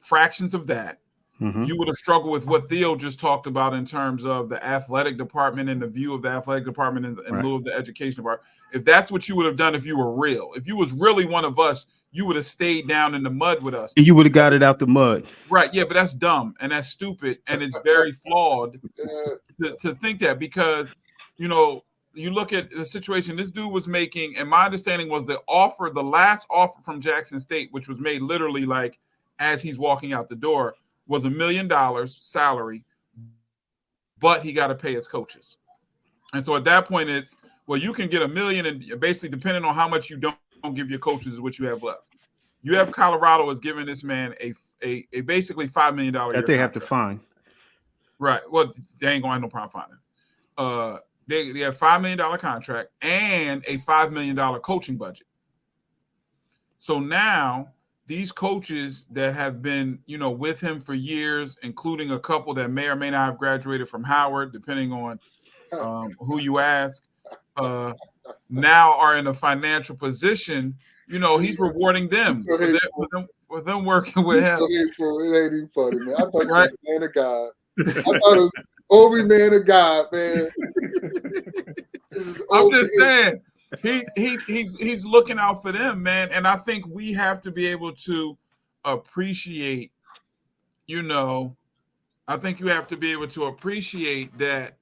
fractions of that. You would have struggled with what Theo just talked about in terms of the athletic department and the view of the athletic department in lieu of the education department. If that's what you would have done if you were real, if you was really one of us, you would have stayed down in the mud with us. And you would have got it out the mud. Right. Yeah, but that's dumb and that's stupid and it's very flawed to think that because, you know, you look at the situation this dude was making, and my understanding was the last offer from Jackson State, which was made literally like as he's walking out the door, was $1 million salary, but he got to pay his coaches. And so at that point, it's, well, you can get $1 million, and basically depending on how much you don't give your coaches is what you have left. You have Colorado is giving this man a basically $5 million that year they have to contract. find. Right. Well, they ain't gonna have no problem finding. They have $5 million contract and a $5 million coaching budget. So now these coaches that have been, you know, with him for years, including a couple that may or may not have graduated from Howard, depending on who you ask, now are in a financial position. You know, he's rewarding them for them working with him. It ain't even funny, man. I thought you was a man of God. I thought it was Obi man of God, man. I'm just saying. He's looking out for them, man, and I think we have to be able to appreciate, you know, I think you have to be able to appreciate that,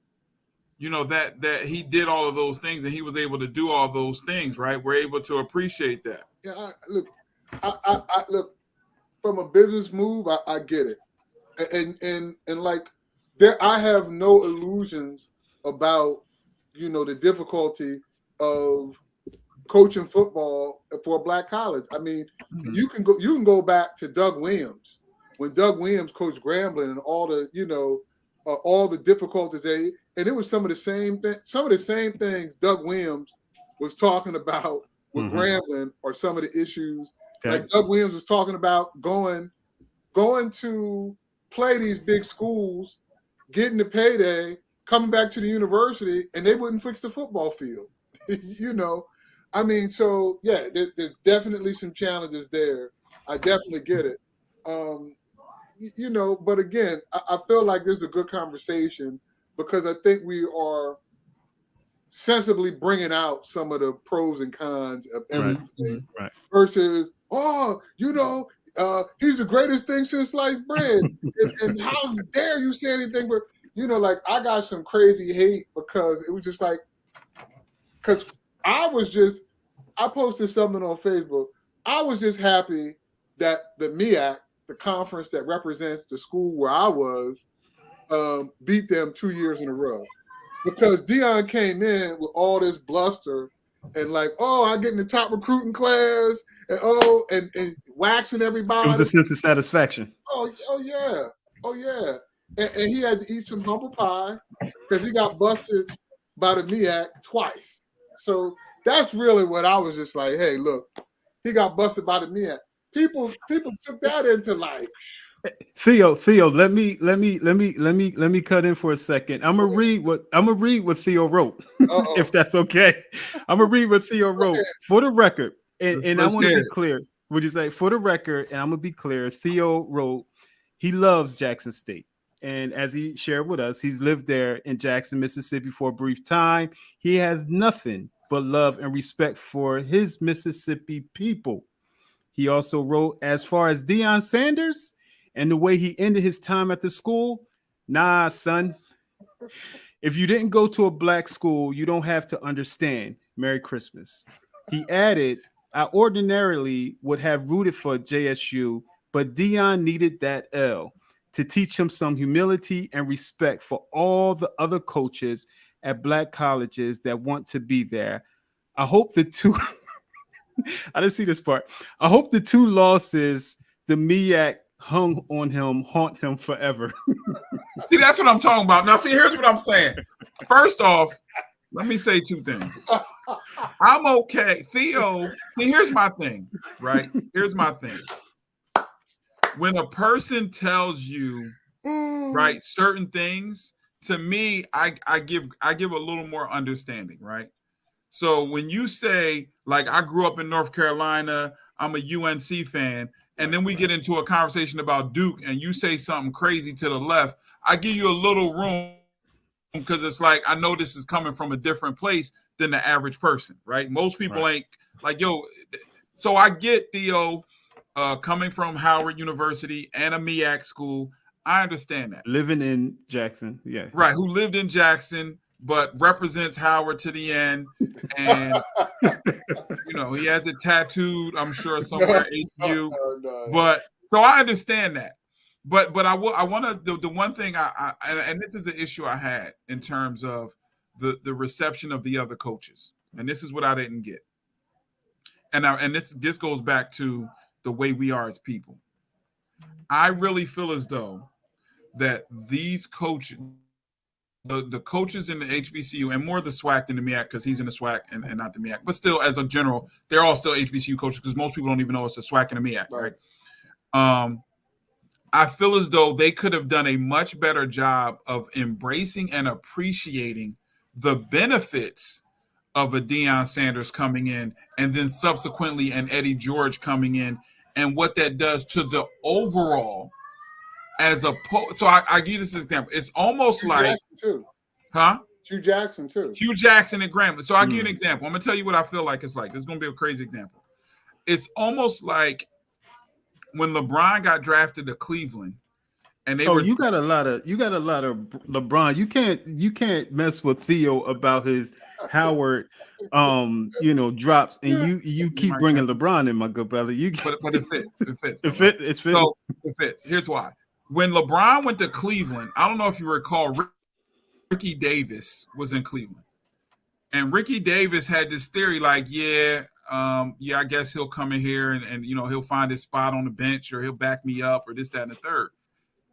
you know, that he did all of those things and he was able to do all those things, right? We're able to appreciate that. Yeah, I look from a business move, I get it, and like there, I have no illusions about, you know, the difficulty of coaching football for a black college. I mean, you can go back to Doug Williams when Doug Williams coached Grambling and all the, you know, all the difficulties and it was some of the same things Doug Williams was talking about with Grambling, or some of the issues like Doug Williams was talking about going to play these big schools, getting the payday, coming back to the university, and they wouldn't fix the football field. You know, I mean, so yeah, there's definitely some challenges there. I definitely get it. You know, but again, I feel like this is a good conversation because I think we are sensibly bringing out some of the pros and cons of everything versus, oh, you know, he's the greatest thing since sliced bread. and how dare you say anything? But, you know, like I got some crazy hate because it was just like, because I posted something on Facebook. I was just happy that the MEAC, the conference that represents the school where I was, beat them 2 years in a row. Because Deion came in with all this bluster and like, oh, I get in the top recruiting class and waxing everybody. It was a sense of satisfaction. Oh yeah. And he had to eat some humble pie because he got busted by the MEAC twice. So that's really what I was just like, hey, look, he got busted by the MEAC. People took that into like. Theo, let me cut in for a second. I'm gonna read what Theo wrote, if that's okay. I'm gonna read what Theo wrote for the record, and I want to be clear. Would you say for the record? And I'm gonna be clear. Theo wrote he loves Jackson State, and as he shared with us, he's lived there in Jackson, Mississippi for a brief time. He has nothing but love and respect for his Mississippi people. He also wrote, as far as Deion Sanders and the way he ended his time at the school, nah, son. If you didn't go to a black school, you don't have to understand. Merry Christmas. He added, I ordinarily would have rooted for JSU, but Deion needed that L to teach him some humility and respect for all the other coaches at black colleges that want to be there. I hope the two... I didn't see this part. I hope the two losses the MEAC hung on him, haunt him forever. See, that's what I'm talking about. Now, see, here's what I'm saying. First off, let me say two things. I'm okay. Theo, see, here's my thing, right? Here's my thing. When a person tells you, right, certain things, to me, I give a little more understanding, right? So when you say, like, I grew up in North Carolina, I'm a UNC fan, and then we get into a conversation about Duke, and you say something crazy to the left, I give you a little room because it's like, I know this is coming from a different place than the average person, right? Most people ain't like, yo. So I get Theo coming from Howard University and a MEAC school. I understand that. Living in Jackson, yeah. Right, who lived in Jackson, but represents Howard to the end. And, you know, he has it tattooed, I'm sure, somewhere at HBCU. But so I understand that. But I want to, the one thing and this is an issue I had in terms of the reception of the other coaches. And this is what I didn't get. And this goes back to the way we are as people. I really feel as though that these coaches, the coaches in the HBCU, and more the SWAC than the MEAC, because he's in the SWAC and not the MEAC, but still, as a general, they're all still HBCU coaches because most people don't even know it's a SWAC and a MEAC, right? I feel as though they could have done a much better job of embracing and appreciating the benefits of a Deion Sanders coming in, and then subsequently an Eddie George coming in, and what that does to the overall. As so I give you this example. It's almost Hugh like Jackson too. Huh? Hugh Jackson too. Hugh Jackson and Grambling. So I'll give you an example. I'm gonna tell you what I feel like it's like. This is gonna be a crazy example. It's almost like when LeBron got drafted to Cleveland, and they were. You got a lot of LeBron. You can't mess with Theo about his Howard, drops, and you keep bringing LeBron in, my good brother. But it fits. It fits. It fits. So it fits. Here's why. When LeBron went to Cleveland, I don't know if you recall, Ricky Davis was in Cleveland. And Ricky Davis had this theory like, I guess he'll come in here and he'll find his spot on the bench, or he'll back me up, or this, that, and the third.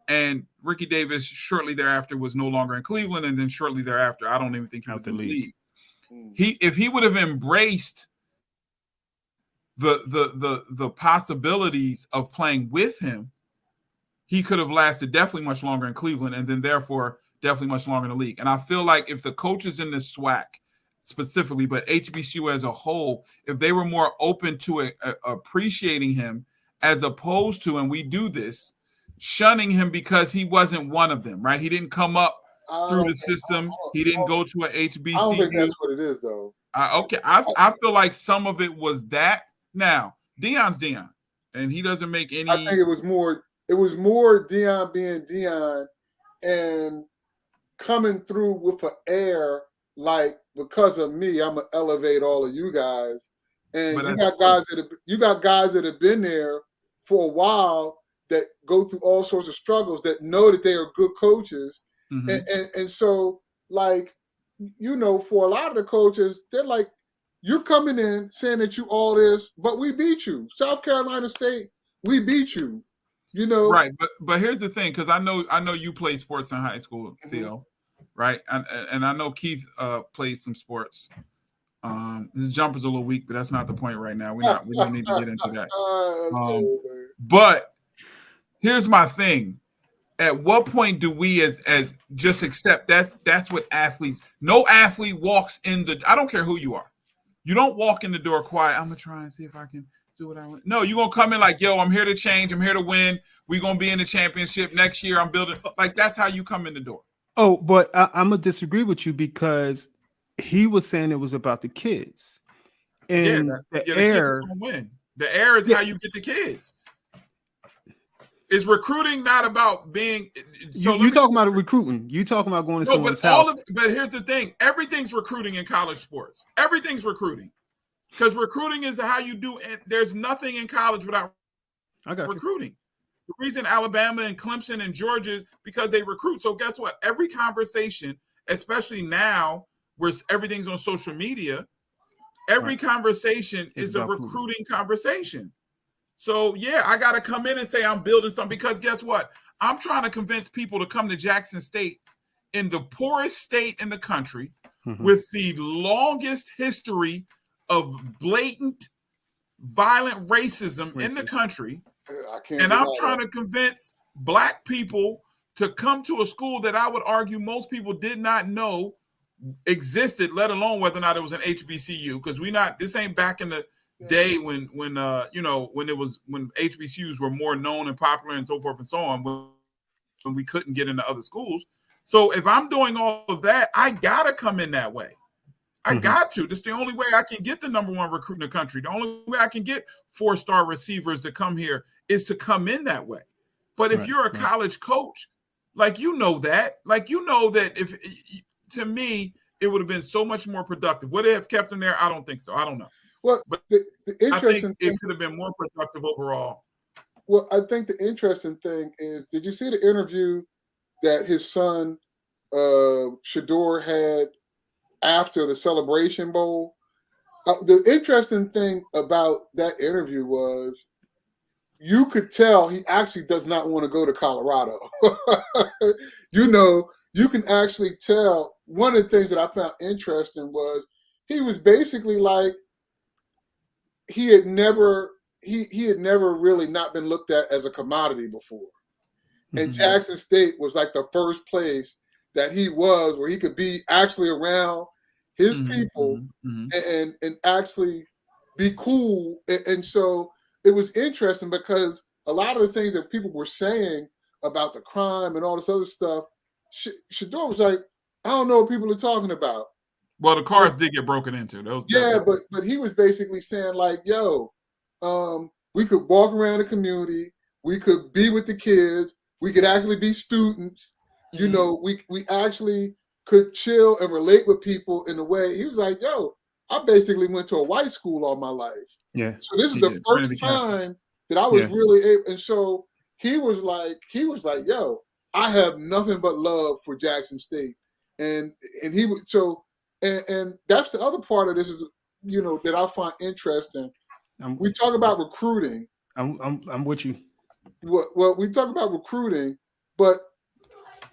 And Ricky Davis shortly thereafter was no longer in Cleveland. And then shortly thereafter, I don't even think he was in the league. If he would have embraced the possibilities of playing with him, he could have lasted definitely much longer in Cleveland, and then therefore definitely much longer in the league. And I feel like if the coaches in the SWAC specifically, but HBCU as a whole, if they were more open to appreciating him, as opposed to, and we do this, shunning him because he wasn't one of them, right? He didn't come up through the system. He didn't go to a HBCU. I don't think that's what it is, though. I feel like some of it was that. Now, Deion's Deion, and he doesn't make any. I think it was more Deion being Deion and coming through with an air like, because of me, I'm gonna elevate all of you guys. And you got guys that have been there for a while that go through all sorts of struggles, that know that they are good coaches. Mm-hmm. And so, like, for a lot of the coaches, they're like, you're coming in saying that you all this, but we beat you. South Carolina State, we beat you. Right, but here's the thing, because I know you played sports in high school, Theo, right? And I know Keith played some sports. His jumper's a little weak, but that's not the point right now. We don't need to get into that. But here's my thing: at what point do we as just accept that's what athletes? No athlete walks in the. I don't care who you are. You don't walk in the door quiet. I'm gonna try and see if I can do what I want. No, you're gonna come in like, yo, I'm here to change. I'm here to win. We're gonna be in the championship next year. I'm building. Like, that's how you come in the door. Oh, but I'm gonna disagree with you, because he was saying it was about the kids. And the air. The air is how you get the kids. Is recruiting not about being? So you talking about recruiting? You talking about going to someone's house? But here's the thing: everything's recruiting in college sports. Everything's recruiting, because recruiting is how you do. And there's nothing in college without recruiting. The reason Alabama and Clemson and Georgia is because they recruit. So guess what? Every conversation, especially now where everything's on social media, every conversation is a recruiting conversation. So yeah, I got to come in and say I'm building something, because guess what? I'm trying to convince people to come to Jackson State, in the poorest state in the country, with the longest history of blatant, violent racism in the country. And I'm trying to convince Black people to come to a school that I would argue most people did not know existed, let alone whether or not it was an HBCU. Because this ain't back in the day when HBCUs were more known and popular and so forth and so on, when we couldn't get into other schools. So if I'm doing all of that, I gotta come in that way. I got to. That's the only way I can get the #1 recruit in the country. The only way I can get 4-star receivers to come here is to come in that way. But if you're a college coach, that if, to me, it would have been so much more productive. Would it have kept him there? I don't think so. I don't know. Well, but the interesting I think it could have been more productive overall. Well, I think the interesting thing is, did you see the interview that his son, Shador, had after the Celebration Bowl? The interesting thing about that interview was you could tell he actually does not want to go to Colorado. You can actually tell. One of the things that I found interesting was he was basically like he had never really not been looked at as a commodity before. And Jackson State was like the first place that he was where he could be actually around his people and actually be cool. And so it was interesting because a lot of the things that people were saying about the crime and all this other stuff, Shador was like, I don't know what people are talking about. Well, the cars did get broken into. But he was basically saying like, yo, we could walk around the community, we could be with the kids, we could actually be students, we actually could chill and relate with people in a way. He was like, yo, I basically went to a white school all my life. Yeah. So this is the first time that I was really able, and so he was like, yo, I have nothing but love for Jackson State. And he was and that's the other part of this is, that I find interesting. We talk about recruiting. I'm with you. Well, we talk about recruiting, but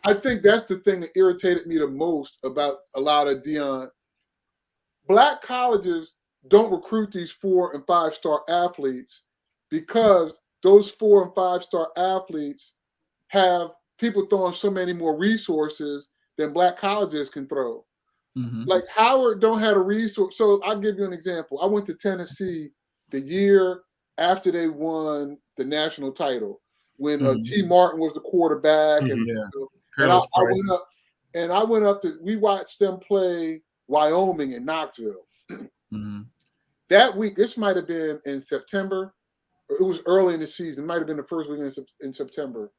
I think that's the thing that irritated me the most about a lot of Deion. Black colleges don't recruit these 4- and 5-star athletes because those 4- and 5-star athletes have people throwing so many more resources than Black colleges can throw. Like Howard don't have a resource. So I'll give you an example. I went to Tennessee the year after they won the national title when T. Martin was the quarterback. I went up to, we watched them play Wyoming in Knoxville. That week, this might have been in September. It was early in the season. It might have been the first weekend in September.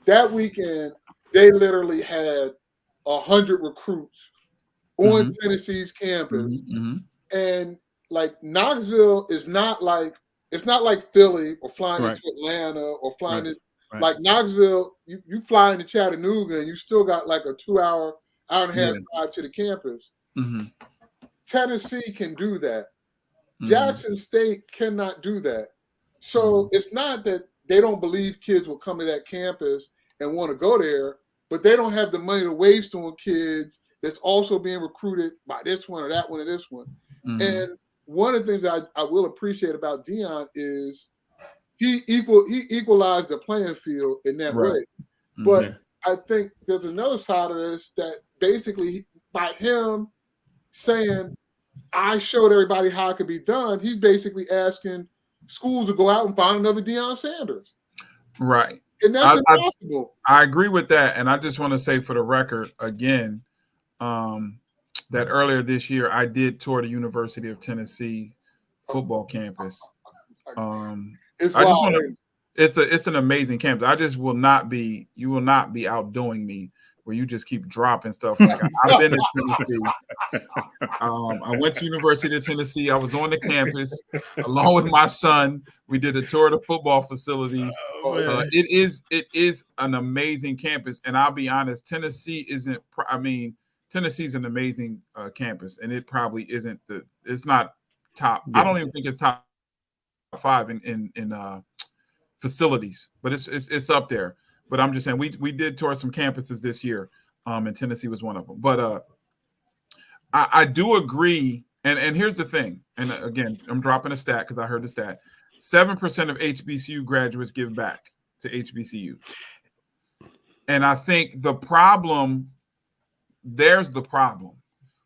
That weekend, they literally had 100 recruits on Tennessee's campus. And like Knoxville is not like, it's not like Philly or flying into Atlanta or flying to, like Knoxville, you fly into Chattanooga and you still got like a 2-hour, hour and a half drive to the campus. Tennessee can do that. Jackson State cannot do that. So it's not that they don't believe kids will come to that campus and want to go there, but they don't have the money to waste on kids that's also being recruited by this one or that one or this one. And one of the things I will appreciate about Deion is he equalized the playing field in that way. But I think there's another side of this that basically by him saying, I showed everybody how it could be done, he's basically asking schools to go out and find another Deion Sanders. Right. And that's impossible. I agree with that. And I just want to say for the record, again, that earlier this year, I did tour the University of Tennessee football campus. It's an amazing campus. I just will not be, you will not be outdoing me where you just keep dropping stuff. Like I've been to Tennessee. I went to University of Tennessee. I was on the campus along with my son. We did a tour of the football facilities. It is an amazing campus. And I'll be honest, Tennessee isn't, Tennessee's an amazing campus, and it probably isn't it's not top. I don't even think it's top 5 in facilities, but it's up there. But I'm just saying we did tour some campuses this year, and Tennessee was one of them. But I do agree, and here's the thing, and again, I'm dropping a stat because I heard the stat: 7% of HBCU graduates give back to HBCU, and I think there's the problem.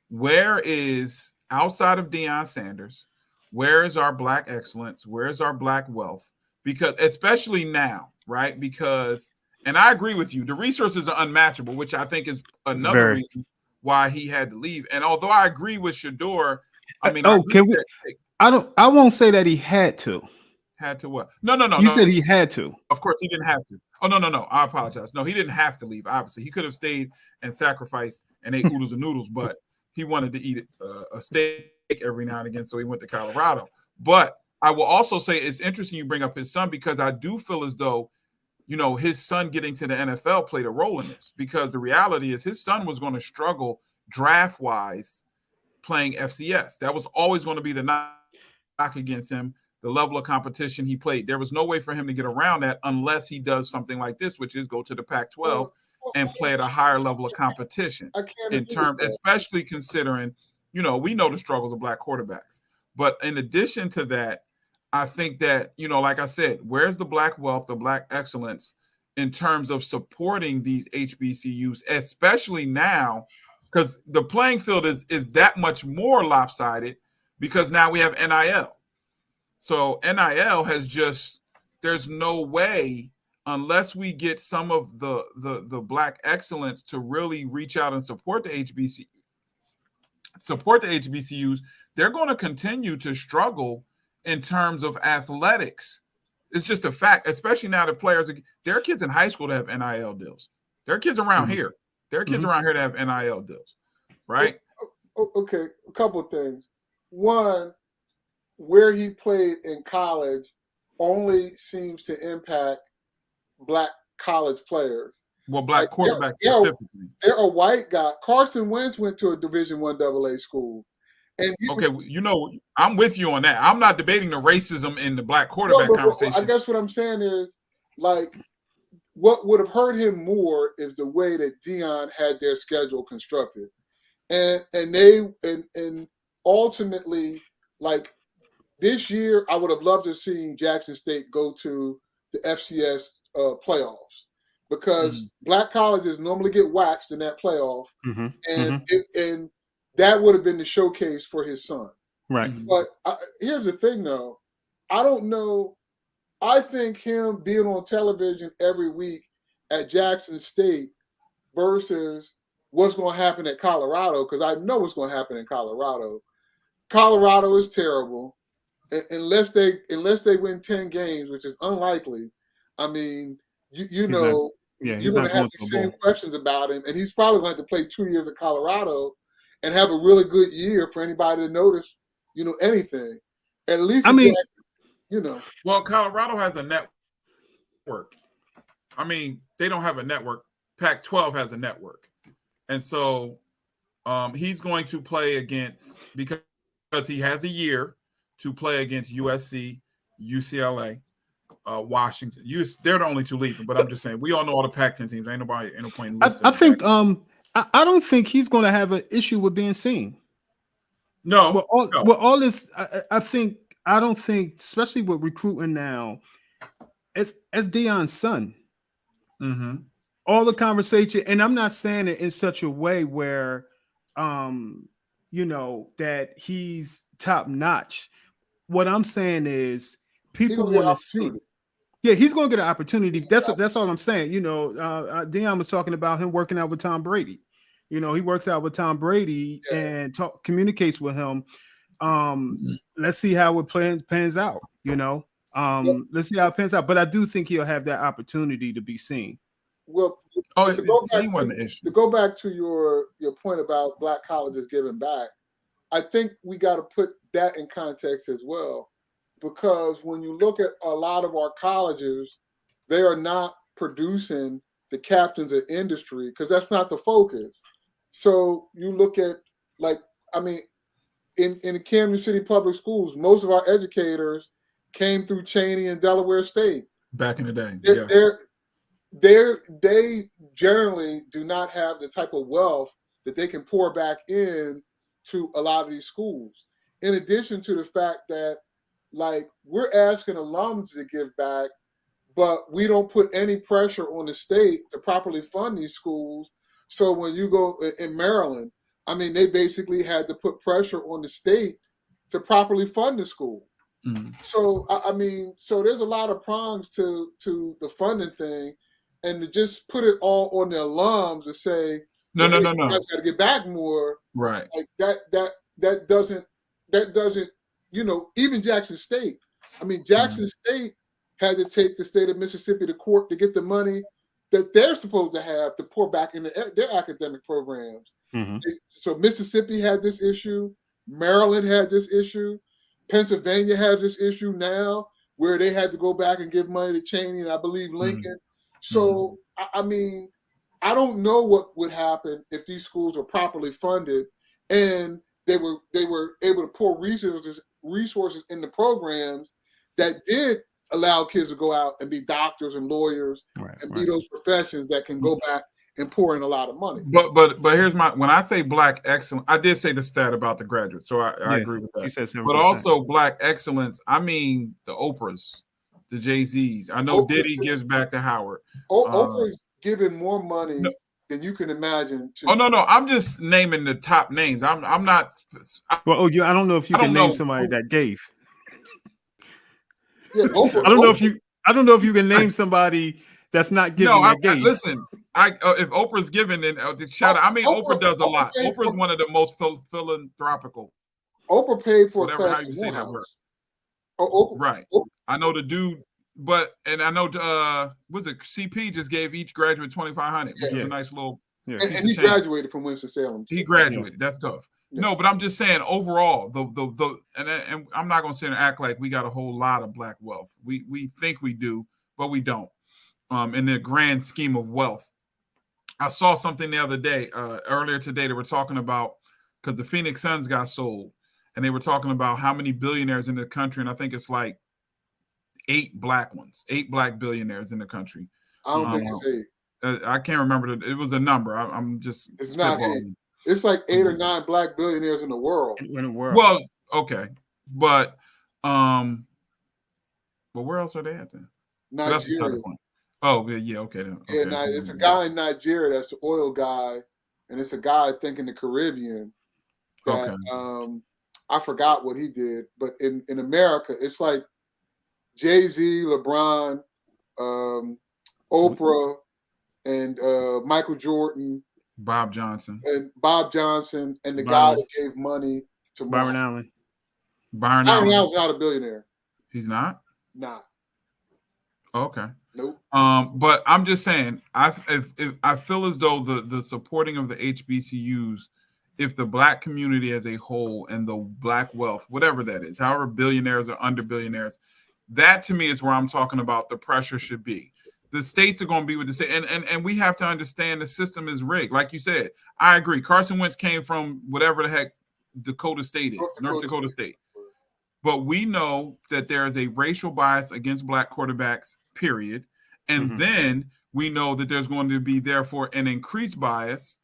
Where is, outside of Deion Sanders, where is our Black excellence? Where is our Black wealth? Because especially now, right? Because, and I agree with you, the resources are unmatchable, which I think is another reason why he had to leave. And although I agree with Shador, I mean, I won't say that he had to. Had to what? No. You said he had to. Of course, he didn't have to. Oh, no. I apologize. No, he didn't have to leave. Obviously, he could have stayed and sacrificed and ate oodles and noodles, but he wanted to eat a steak every now and again, so he went to Colorado. But I will also say it's interesting you bring up his son, because I do feel as though, his son getting to the NFL played a role in this, because the reality is his son was going to struggle draft-wise playing FCS. That was always going to be the knock against him. The level of competition he played, there was no way for him to get around that unless he does something like this, which is go to the Pac-12 and play at a higher level of competition. Especially considering, we know the struggles of Black quarterbacks. But in addition to that, I think that, like I said, where's the Black wealth, the Black excellence in terms of supporting these HBCUs, especially now, because the playing field is that much more lopsided because now we have NIL. So NIL has there's no way, unless we get some of the Black excellence to really reach out and support the HBCUs, they're going to continue to struggle in terms of athletics. It's just a fact, especially now that there are kids in high school that have NIL deals. There are kids around here. There are kids around here that have NIL deals, right? Okay, a couple of things. One, where he played in college only seems to impact Black college players. Well, Black quarterbacks specifically. They're a white guy. Carson Wentz went to a Division I AA school. And I'm with you on that. I'm not debating the racism in the Black quarterback conversation. I guess what I'm saying is, like, what would have hurt him more is the way that Deion had their schedule constructed. And ultimately, like, this year, I would have loved to have seen Jackson State go to the FCS playoffs, because Black colleges normally get waxed in that playoff, and that would have been the showcase for his son. Right. But here's the thing, though. I don't know. I think him being on television every week at Jackson State versus what's going to happen at Colorado, because I know what's going to happen in Colorado. Colorado is terrible. Unless they win 10 games, which is unlikely. I mean, you're going to have the same questions about him, and he's probably going to have to play 2 years at Colorado and have a really good year for anybody to notice, anything. At least, Well, Colorado has a network. I mean, they don't have a network. Pac-12 has a network, and so he's going to play against, because he has a year to play against USC, UCLA, Washington. They're the only two leaving, but I'm just saying, we all know all the Pac-10 teams. Ain't no point in listing. I think I don't think he's going to have an issue with being seen. No. With all this, I don't think, especially with recruiting now, as Deion's son, all the conversation, and I'm not saying it in such a way where, that he's top notch. What I'm saying is people want to see. Yeah, he's going to get an opportunity. That's all I'm saying. Deion was talking about him working out with Tom Brady. He works out with Tom Brady and communicates with him. Let's see how it pans out. Let's see how it pans out. But I do think he'll have that opportunity to be seen. Well, to go back to your point about Black colleges giving back, I think we got to put that in context as well, because when you look at a lot of our colleges, they are not producing the captains of industry, because that's not the focus. So you look at, in the Kansas City public schools, most of our educators came through Cheney and Delaware State. Back in the day. They generally do not have the type of wealth that they can pour back in to a lot of these schools. In addition to the fact that, like, we're asking alums to give back, but we don't put any pressure on the state to properly fund these schools. So when you go in Maryland, I mean, they basically had to put pressure on the state to properly fund the school. Mm-hmm. So, I mean, so there's a lot of prongs to the funding thing, and to just put it all on the alums to say, no, you guys got to get back more. Right. Like that doesn't, you know, even Jackson State. I mean, Jackson State had to take the state of Mississippi to court to get the money that they're supposed to have to pour back into their academic programs. Mm-hmm. So Mississippi had this issue. Maryland had this issue. Pennsylvania has this issue now where they had to go back and give money to Cheney and I believe Lincoln. So, I mean, I don't know what would happen if these schools were properly funded and they were able to pour resources in the programs that did allow kids to go out and be doctors and lawyers and be those professions that can go back and pour in a lot of money. But here's when I say Black excellence, I did say the stat about the graduates, so I agree with that. You said 7%. But also Black excellence, I mean the Oprahs, the Jay-Z's. I know Diddy gives back to Howard. Oprah's giving more money than you can imagine. No, I'm just naming the top names. I'm not. I don't know if you can name somebody that gave. Yeah, Oprah, I don't know if you can name somebody that's not giving. Listen, if Oprah's giving, then shout out. I mean, Oprah does a lot. Oprah's one of the most philanthropical. Oprah paid for whatever how you say that word. Right. I know the dude, and I know was it CP just gave each graduate $2,500, which is a nice little. Yeah. And he graduated from Winston-Salem. He graduated. That's tough. Yeah. No, but I'm just saying overall, and I'm not going to sit and act like we got a whole lot of Black wealth. We think we do, but we don't. In the grand scheme of wealth, I saw something the other day, earlier today. They were talking about because the Phoenix Suns got sold, and they were talking about how many billionaires in the country, and I think it's like 8 Black billionaires in the country. I don't think it's 8. I can't remember. It was a number. I'm just. It's not 8. It's like 8 or 9 Black billionaires in the world. Well, okay, but where else are they at then? Nigeria. Oh, yeah, okay. Then. Okay. Yeah, it's a guy in Nigeria that's the oil guy, and it's a guy I think in the Caribbean that I forgot what he did, but in America, it's like Jay-Z, LeBron, Oprah, and Michael Jordan. Bob Johnson, and the guy that gave money to Byron Allen. Byron Allen's not a billionaire. He's not? Not. Okay. Nope. But I'm just saying, I feel as though the supporting of the HBCUs, if the Black community as a whole and the Black wealth, whatever that is, however billionaires or under billionaires, that to me is where I'm talking about the pressure should be. The states are going to be with the state, and we have to understand the system is rigged. Like you said, I agree. Carson Wentz came from whatever the heck Dakota State is, North Dakota State. But we know that there is a racial bias against Black quarterbacks, period. And then we know that there's going to be, therefore, an increased bias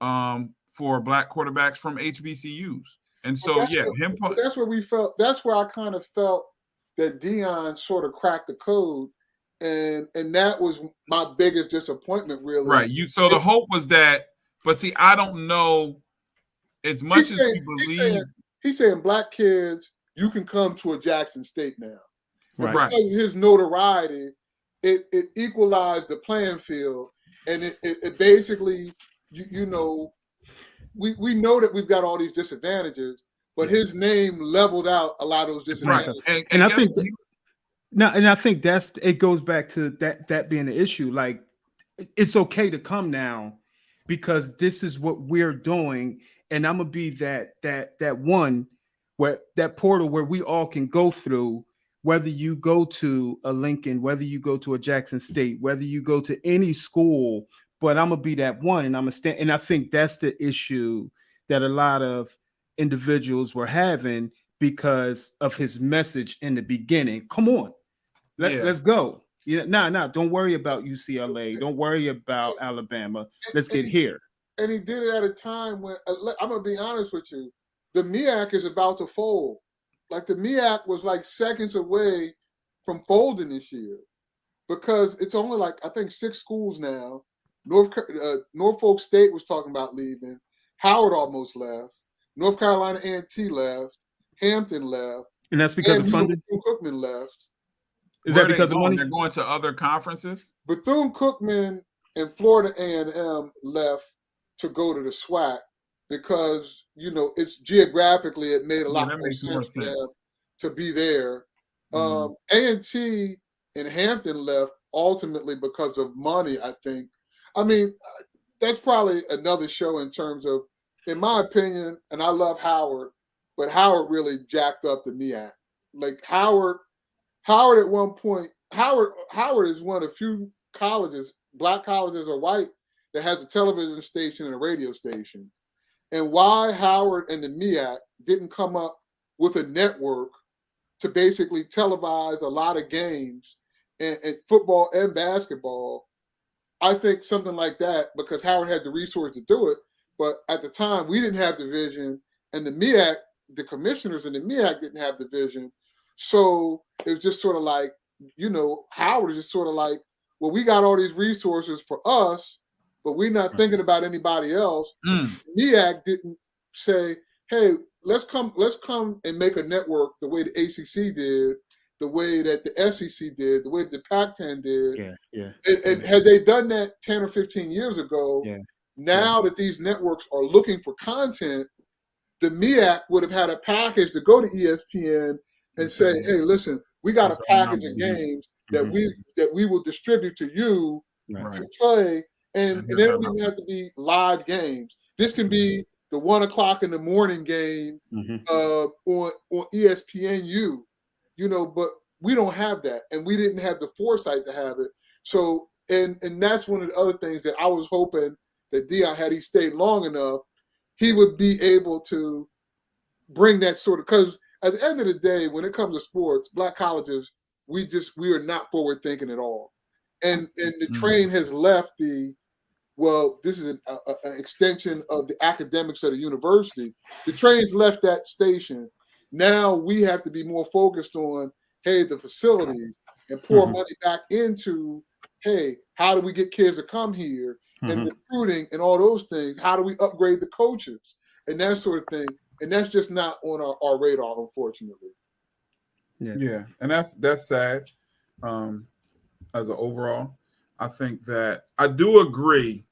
for Black quarterbacks from HBCUs. And so, that's where we felt. That's where I kind of felt that Deion sort of cracked the code. And that was my biggest disappointment, really. Right. So the hope was that, but see, I don't know as much as we believe. He's saying Black kids, you can come to a Jackson State now. Right. Because of his notoriety, it equalized the playing field, and it basically, you know, we know that we've got all these disadvantages, but his name leveled out a lot of those disadvantages. Right. And I think. I think it goes back to that being an issue. Like, it's okay to come now because this is what we're doing, and I'm gonna be that one where that portal where we all can go through. Whether you go to a Lincoln, whether you go to a Jackson State, whether you go to any school, but I'm gonna be that one, and I'm gonna stand. And I think that's the issue that a lot of individuals were having. because of his message in the beginning. Come on, let's go. Nah, don't worry about UCLA. Don't worry about Alabama. Let's get here. And he did it at a time when, I'm going to be honest with you, the MEAC is about to fold. Like the MEAC was like seconds away from folding this year because it's only like, I think 6 schools now. Norfolk State was talking about leaving. Howard almost left. North Carolina A&T left. Hampton left. And that's because of funding? Bethune-Cookman left. Is that because of money? They're going to other conferences? Bethune-Cookman and Florida A&M left to go to the SWAC because, it's geographically, it made a lot more sense for them to be there. A&T and Hampton left ultimately because of money, I think. I mean, that's probably another show in terms of, in my opinion, and I love Howard, but Howard really jacked up the MEAC. Like Howard at one point, Howard is one of the few colleges, black colleges or white, that has a television station and a radio station. And why Howard and the MEAC didn't come up with a network to basically televise a lot of games and football and basketball, I think something like that, because Howard had the resource to do it. But at the time, we didn't have the vision, and the MEAC, the commissioners in the MEAC didn't have the vision. So it was just sort of like, Howard is just sort of like, well, we got all these resources for us, but we're not thinking about anybody else. MEAC didn't say, hey, let's come and make a network the way the ACC did, the way that the SEC did, the way that the Pac-10 did. And had they done that 10 or 15 years ago, now that these networks are looking for content, the MEAC would have had a package to go to ESPN and say, hey, listen, we got a package of games that we will distribute to you to play. And they don't even have to be live games. This can be the 1 o'clock in the morning game on ESPNU, but we don't have that. And we didn't have the foresight to have it. So, and that's one of the other things that I was hoping that Deion, had he stayed long enough, he would be able to bring that sort of, because at the end of the day, when it comes to sports, black colleges, we are not forward thinking at all. And the train has left this is an extension of the academics of the university. The train's left that station. Now we have to be more focused on, hey, the facilities, and pour money back into, hey, how do we get kids to come here, and recruiting and all those things. How do we upgrade the coaches and that sort of thing? And that's just not on our radar, unfortunately. Yeah, and that's sad. As an overall, I think that I do agree.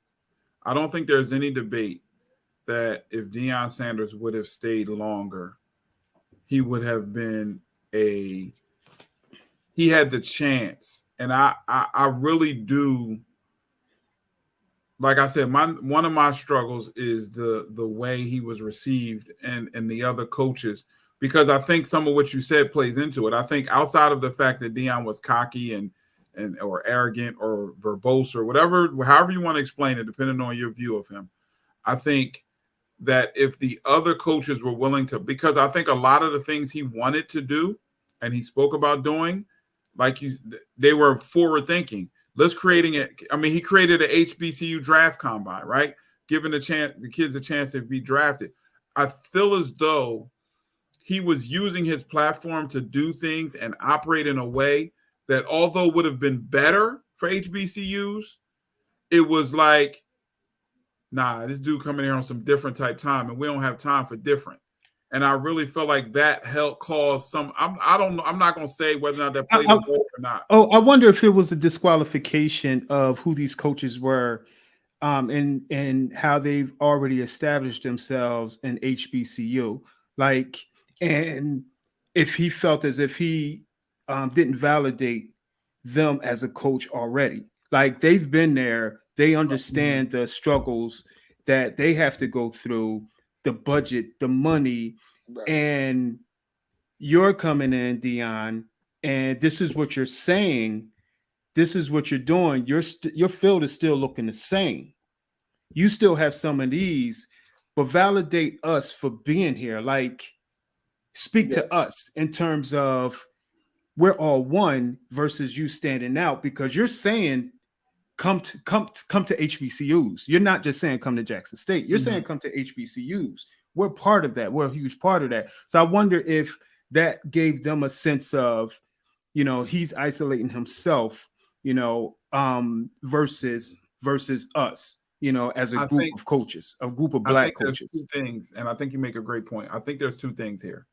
I don't think there's any debate that if Deion Sanders would have stayed longer, he would have been he had the chance. And I really do. Like I said, one of my struggles is the way he was received and the other coaches, because I think some of what you said plays into it. I think outside of the fact that Deion was cocky and or arrogant or verbose or whatever, however you want to explain it, depending on your view of him, I think that if the other coaches were willing to, because I think a lot of the things he wanted to do and he spoke about doing, they were forward thinking. He created an HBCU draft combine, right? Giving the kids a chance to be drafted. I feel as though he was using his platform to do things and operate in a way that, although would have been better for HBCUs, it was like, nah, this dude coming here on some different type time, and we don't have time for different. And I really feel like that helped cause some. I'm not going to say whether or not that played a role or not. Oh, I wonder if it was a disqualification of who these coaches were, and how they've already established themselves in HBCU. And if he felt as if he didn't validate them as a coach already. Like, they've been there. They understand the struggles that they have to go through, the budget, the money, and you're coming in, Deion, and this is what you're saying. This is what you're doing. Your field is still looking the same. You still have some of these, but validate us for being here. Like, Speak to us in terms of we're all one versus you standing out, because you're saying come to HBCUs. You're not just saying come to Jackson State. You're saying come to HBCUs. We're part of that. We're a huge part of that. So I wonder if that gave them a sense of, he's isolating himself, versus us, as a group of coaches, a group of Black coaches. There's two things, and I think you make a great point. I think there's two things here.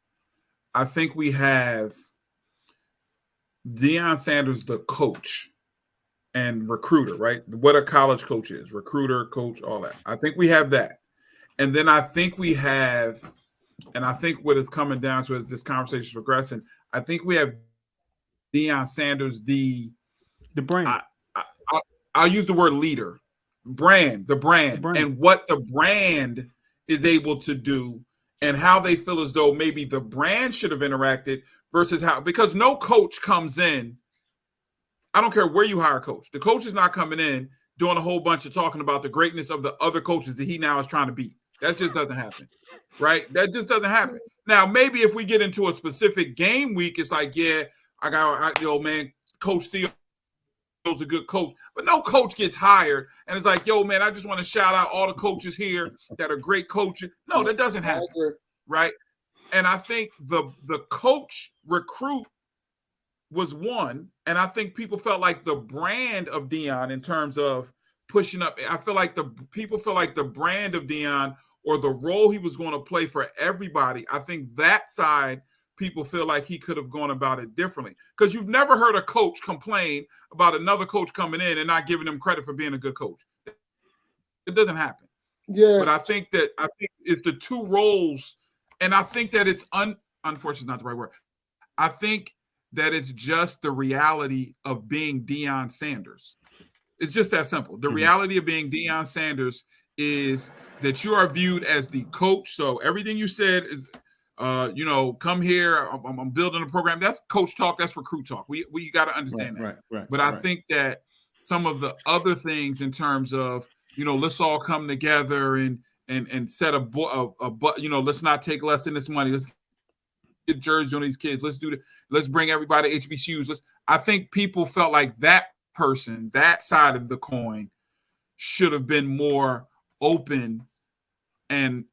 I think we have Deion Sanders, the coach and recruiter, right? What a college coach is, recruiter, coach, all that. I think we have that. And then I think we have, and I think what is coming down to as this conversation is progressing, I think we have Deion Sanders, the brand. I'll use the word leader, the brand, and what the brand is able to do and how they feel as though maybe the brand should have interacted versus how, because no coach comes in. I don't care where you hire a coach. The coach is not coming in doing a whole bunch of talking about the greatness of the other coaches that he now is trying to beat. That just doesn't happen, right? That just doesn't happen. Now, maybe if we get into a specific game week, it's like, man, Coach Theo's a good coach. But no coach gets hired and it's like, man, I just want to shout out all the coaches here that are great coaches. No, that doesn't happen, right? And I think the coach recruit was one, and I think people felt like the brand of Deion in terms of pushing up. I feel like people feel like the brand of Deion or the role he was going to play for everybody. I think that side, people feel like he could have gone about it differently, because you've never heard a coach complain about another coach coming in and not giving them credit for being a good coach. It doesn't happen. Yeah. But I think it's the two roles, and I think that it's unfortunately not the right word. I think that it's just the reality of being Deion Sanders. It's just that simple. The reality of being Deion Sanders is that you are viewed as the coach. So everything you said is, come here. I'm building a program. That's coach talk. That's recruit talk. We got to understand that. Right. But I think that some of the other things in terms of, let's all come together and set let's not take less than this money. Let's get jerseys on these kids. Let's bring everybody to HBCUs. I think people felt like that person, that side of the coin, should have been more open and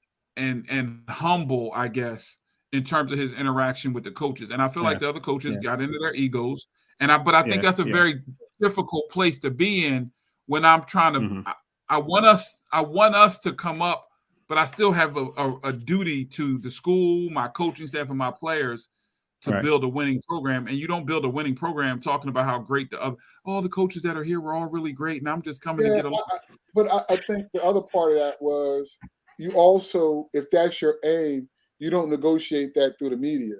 humble, I guess, in terms of his interaction with the coaches. And I feel like the other coaches got into their egos. But I think that's a very difficult place to be in when I'm trying to. I want us to come up, but I still have a duty to the school, my coaching staff, and my players to build a winning program. And you don't build a winning program talking about how great all the coaches that are here were all really great, and I'm just coming to get along. But I think the other part of that was you also, if that's your aim, you don't negotiate that through the media.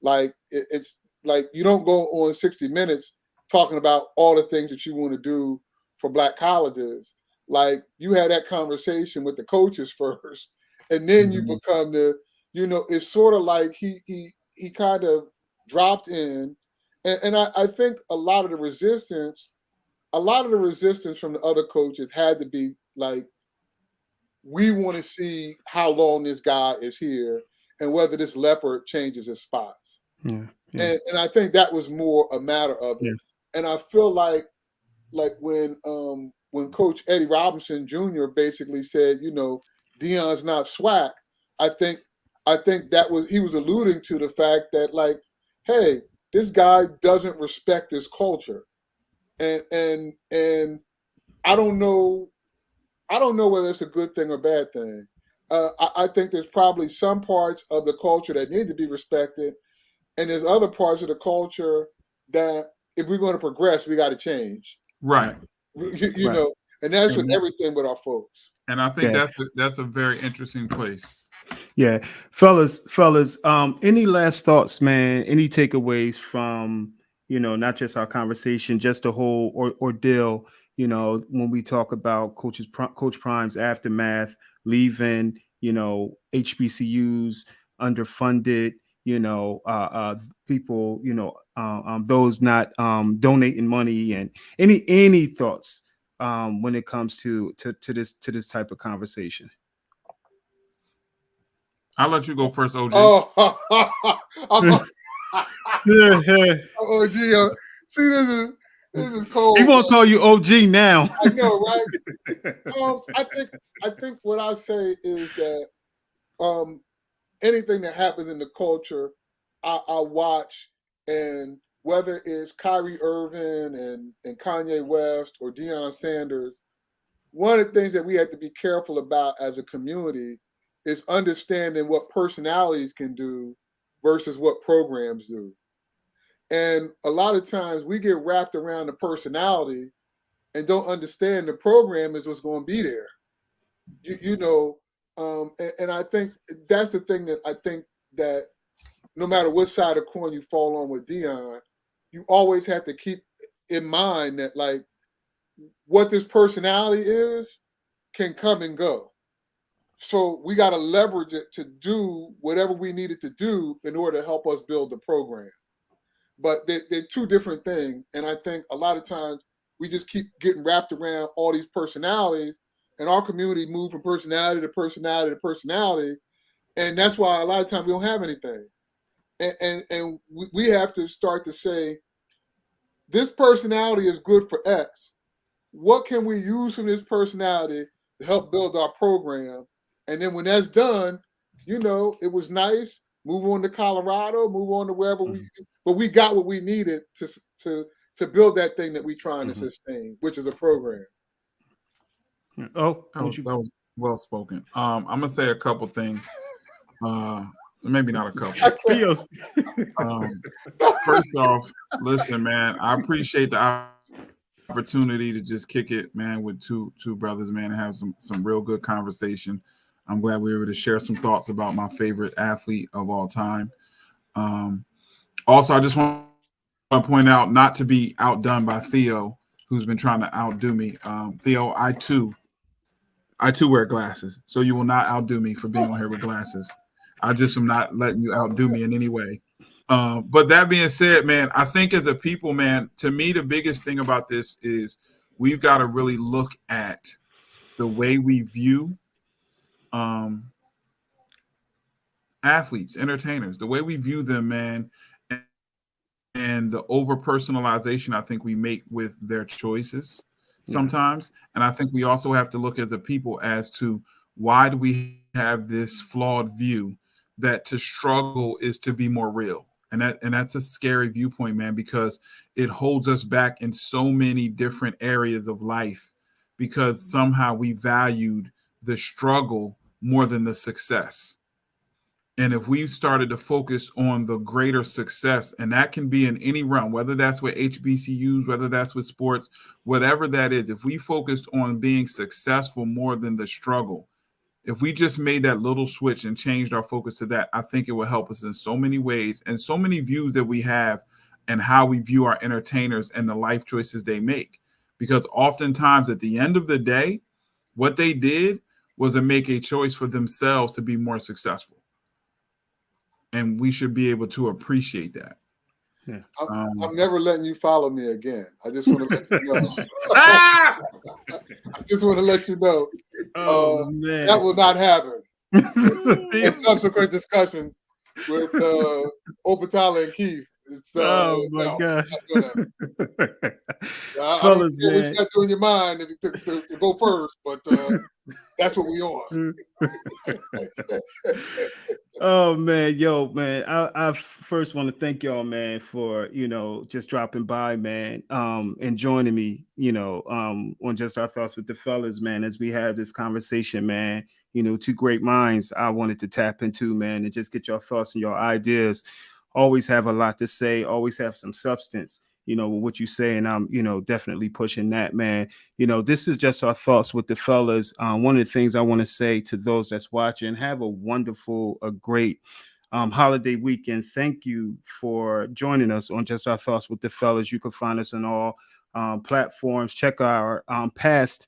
Like it's like you don't go on 60 Minutes talking about all the things that you want to do for Black colleges. Like you had that conversation with the coaches first, and then you become it's sort of like he kind of dropped in, and I think a lot of the resistance from the other coaches had to be like, we want to see how long this guy is here and whether this leopard changes his spots. And I think that was more a matter of it. And I feel like when Coach Eddie Robinson Jr. basically said, Deion's not SWAC, I think that he was alluding to the fact that, like, hey, this guy doesn't respect his culture. And I don't know whether it's a good thing or bad thing. I think there's probably some parts of the culture that need to be respected, and there's other parts of the culture that if we're going to progress, we got to change. Right. You know, and that's with everything with our folks. And I think that's a very interesting place. Yeah, fellas, any last thoughts, man? Any takeaways from, not just our conversation, just the whole ordeal, when we talk about Coach Prime's aftermath, leaving, HBCUs underfunded, people, those not donating money, and any thoughts when it comes to this type of conversation? I'll let you go first, OG. Oh, Gio. See, this is cold. He won't call you OG now. I know, right? I think what I say is that anything that happens in the culture, I watch, and whether it's Kyrie Irving and Kanye West or Deion Sanders, one of the things that we have to be careful about as a community is understanding what personalities can do versus what programs do. And a lot of times we get wrapped around the personality and don't understand the program is what's going to be there. And I think that's the thing that I think that no matter what side of the coin you fall on with Deion, you always have to keep in mind that, like, what this personality is can come and go. So we got to leverage it to do whatever we needed to do in order to help us build the program. But they're two different things. And I think a lot of times we just keep getting wrapped around all these personalities, and our community move from personality to personality to personality. And that's why a lot of times we don't have anything. And we have to start to say, this personality is good for X. What can we use from this personality to help build our program? And then when that's done, it was nice. Move on to Colorado, move on to wherever but we got what we needed to build that thing that we're trying to sustain, which is a program. Oh, that was well spoken. I'm gonna say a couple things. Maybe not a couple. First off, listen, man, I appreciate the opportunity to just kick it, man, with two brothers, man, and have some real good conversation. I'm glad we were able to share some thoughts about my favorite athlete of all time. Also, I just want to point out, not to be outdone by Theo, who's been trying to outdo me. Theo, I too wear glasses, so you will not outdo me for being on here with glasses. I just am not letting you outdo me in any way. But that being said, man, I think as a people, man, to me, the biggest thing about this is we've got to really look at the way we view athletes, entertainers, the way we view them, man, and the over personalization I think we make with their choices sometimes. And I think we also have to look as a people as to why do we have this flawed view that to struggle is to be more real. And that's a scary viewpoint, man, because it holds us back in so many different areas of life, because somehow we valued the struggle more than the success. And if we started to focus on the greater success, and that can be in any realm, whether that's with HBCUs, whether that's with sports, whatever that is, if we focused on being successful more than the struggle, if we just made that little switch and changed our focus to that, I think it will help us in so many ways and so many views that we have and how we view our entertainers and the life choices they make. Because oftentimes at the end of the day, what they did was to make a choice for themselves to be more successful. And we should be able to appreciate that. Yeah. I'm never letting you follow me again. I just want to let you know. I just want to let you know. Man. That will not happen. In subsequent discussions with Opatala and Keith. My God. Fellas, man. What you got to do in your mind to go first, but that's what we on. Oh man, I first want to thank y'all, man, for just dropping by, man, and joining me, on Just Our Thoughts with the Fellas, man, as we have this conversation, man. Two great minds I wanted to tap into, man, and just get your thoughts and your ideas. Always have a lot to say, always have some substance, what you say. And I'm, definitely pushing that, man. This is Just Our Thoughts with the Fellas. One of the things I want to say to those that's watching, have a wonderful, great holiday weekend. Thank you for joining us on Just Our Thoughts with the Fellas. You can find us on all platforms. Check our past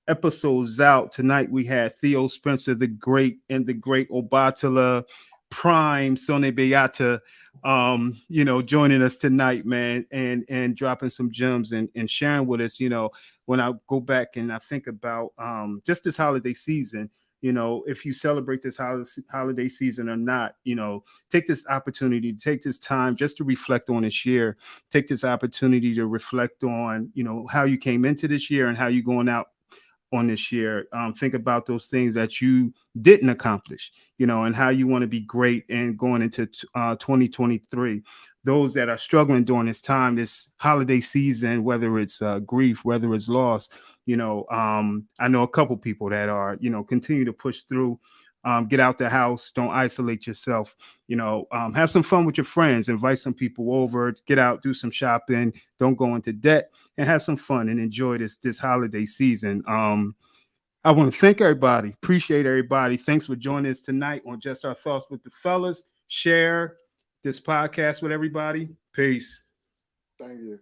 episodes out. Tonight we had Theo Spencer, the great Obatala Prime Sone Beata, joining us tonight, man, and dropping some gems and sharing with us. When I go back and I think about just this holiday season, you know, if you celebrate this holiday season or not, you know, take this opportunity, take this time just to reflect on this year. Take this opportunity to reflect on, you know, how you came into this year and how you're going out on this year. Think about those things that you didn't accomplish, you know, and how you want to be great and going into 2023. Those that are struggling during this time, this holiday season, whether it's grief, whether it's loss, you know, I know a couple people that are, you know, continue to push through. Get out the house. Don't isolate yourself. You know, have some fun with your friends. Invite some people over. Get out, do some shopping. Don't go into debt, and have some fun and enjoy this holiday season. I want to thank everybody. Appreciate everybody. Thanks for joining us tonight on Just Our Thoughts with the Fellas. Share this podcast with everybody. Peace. Thank you.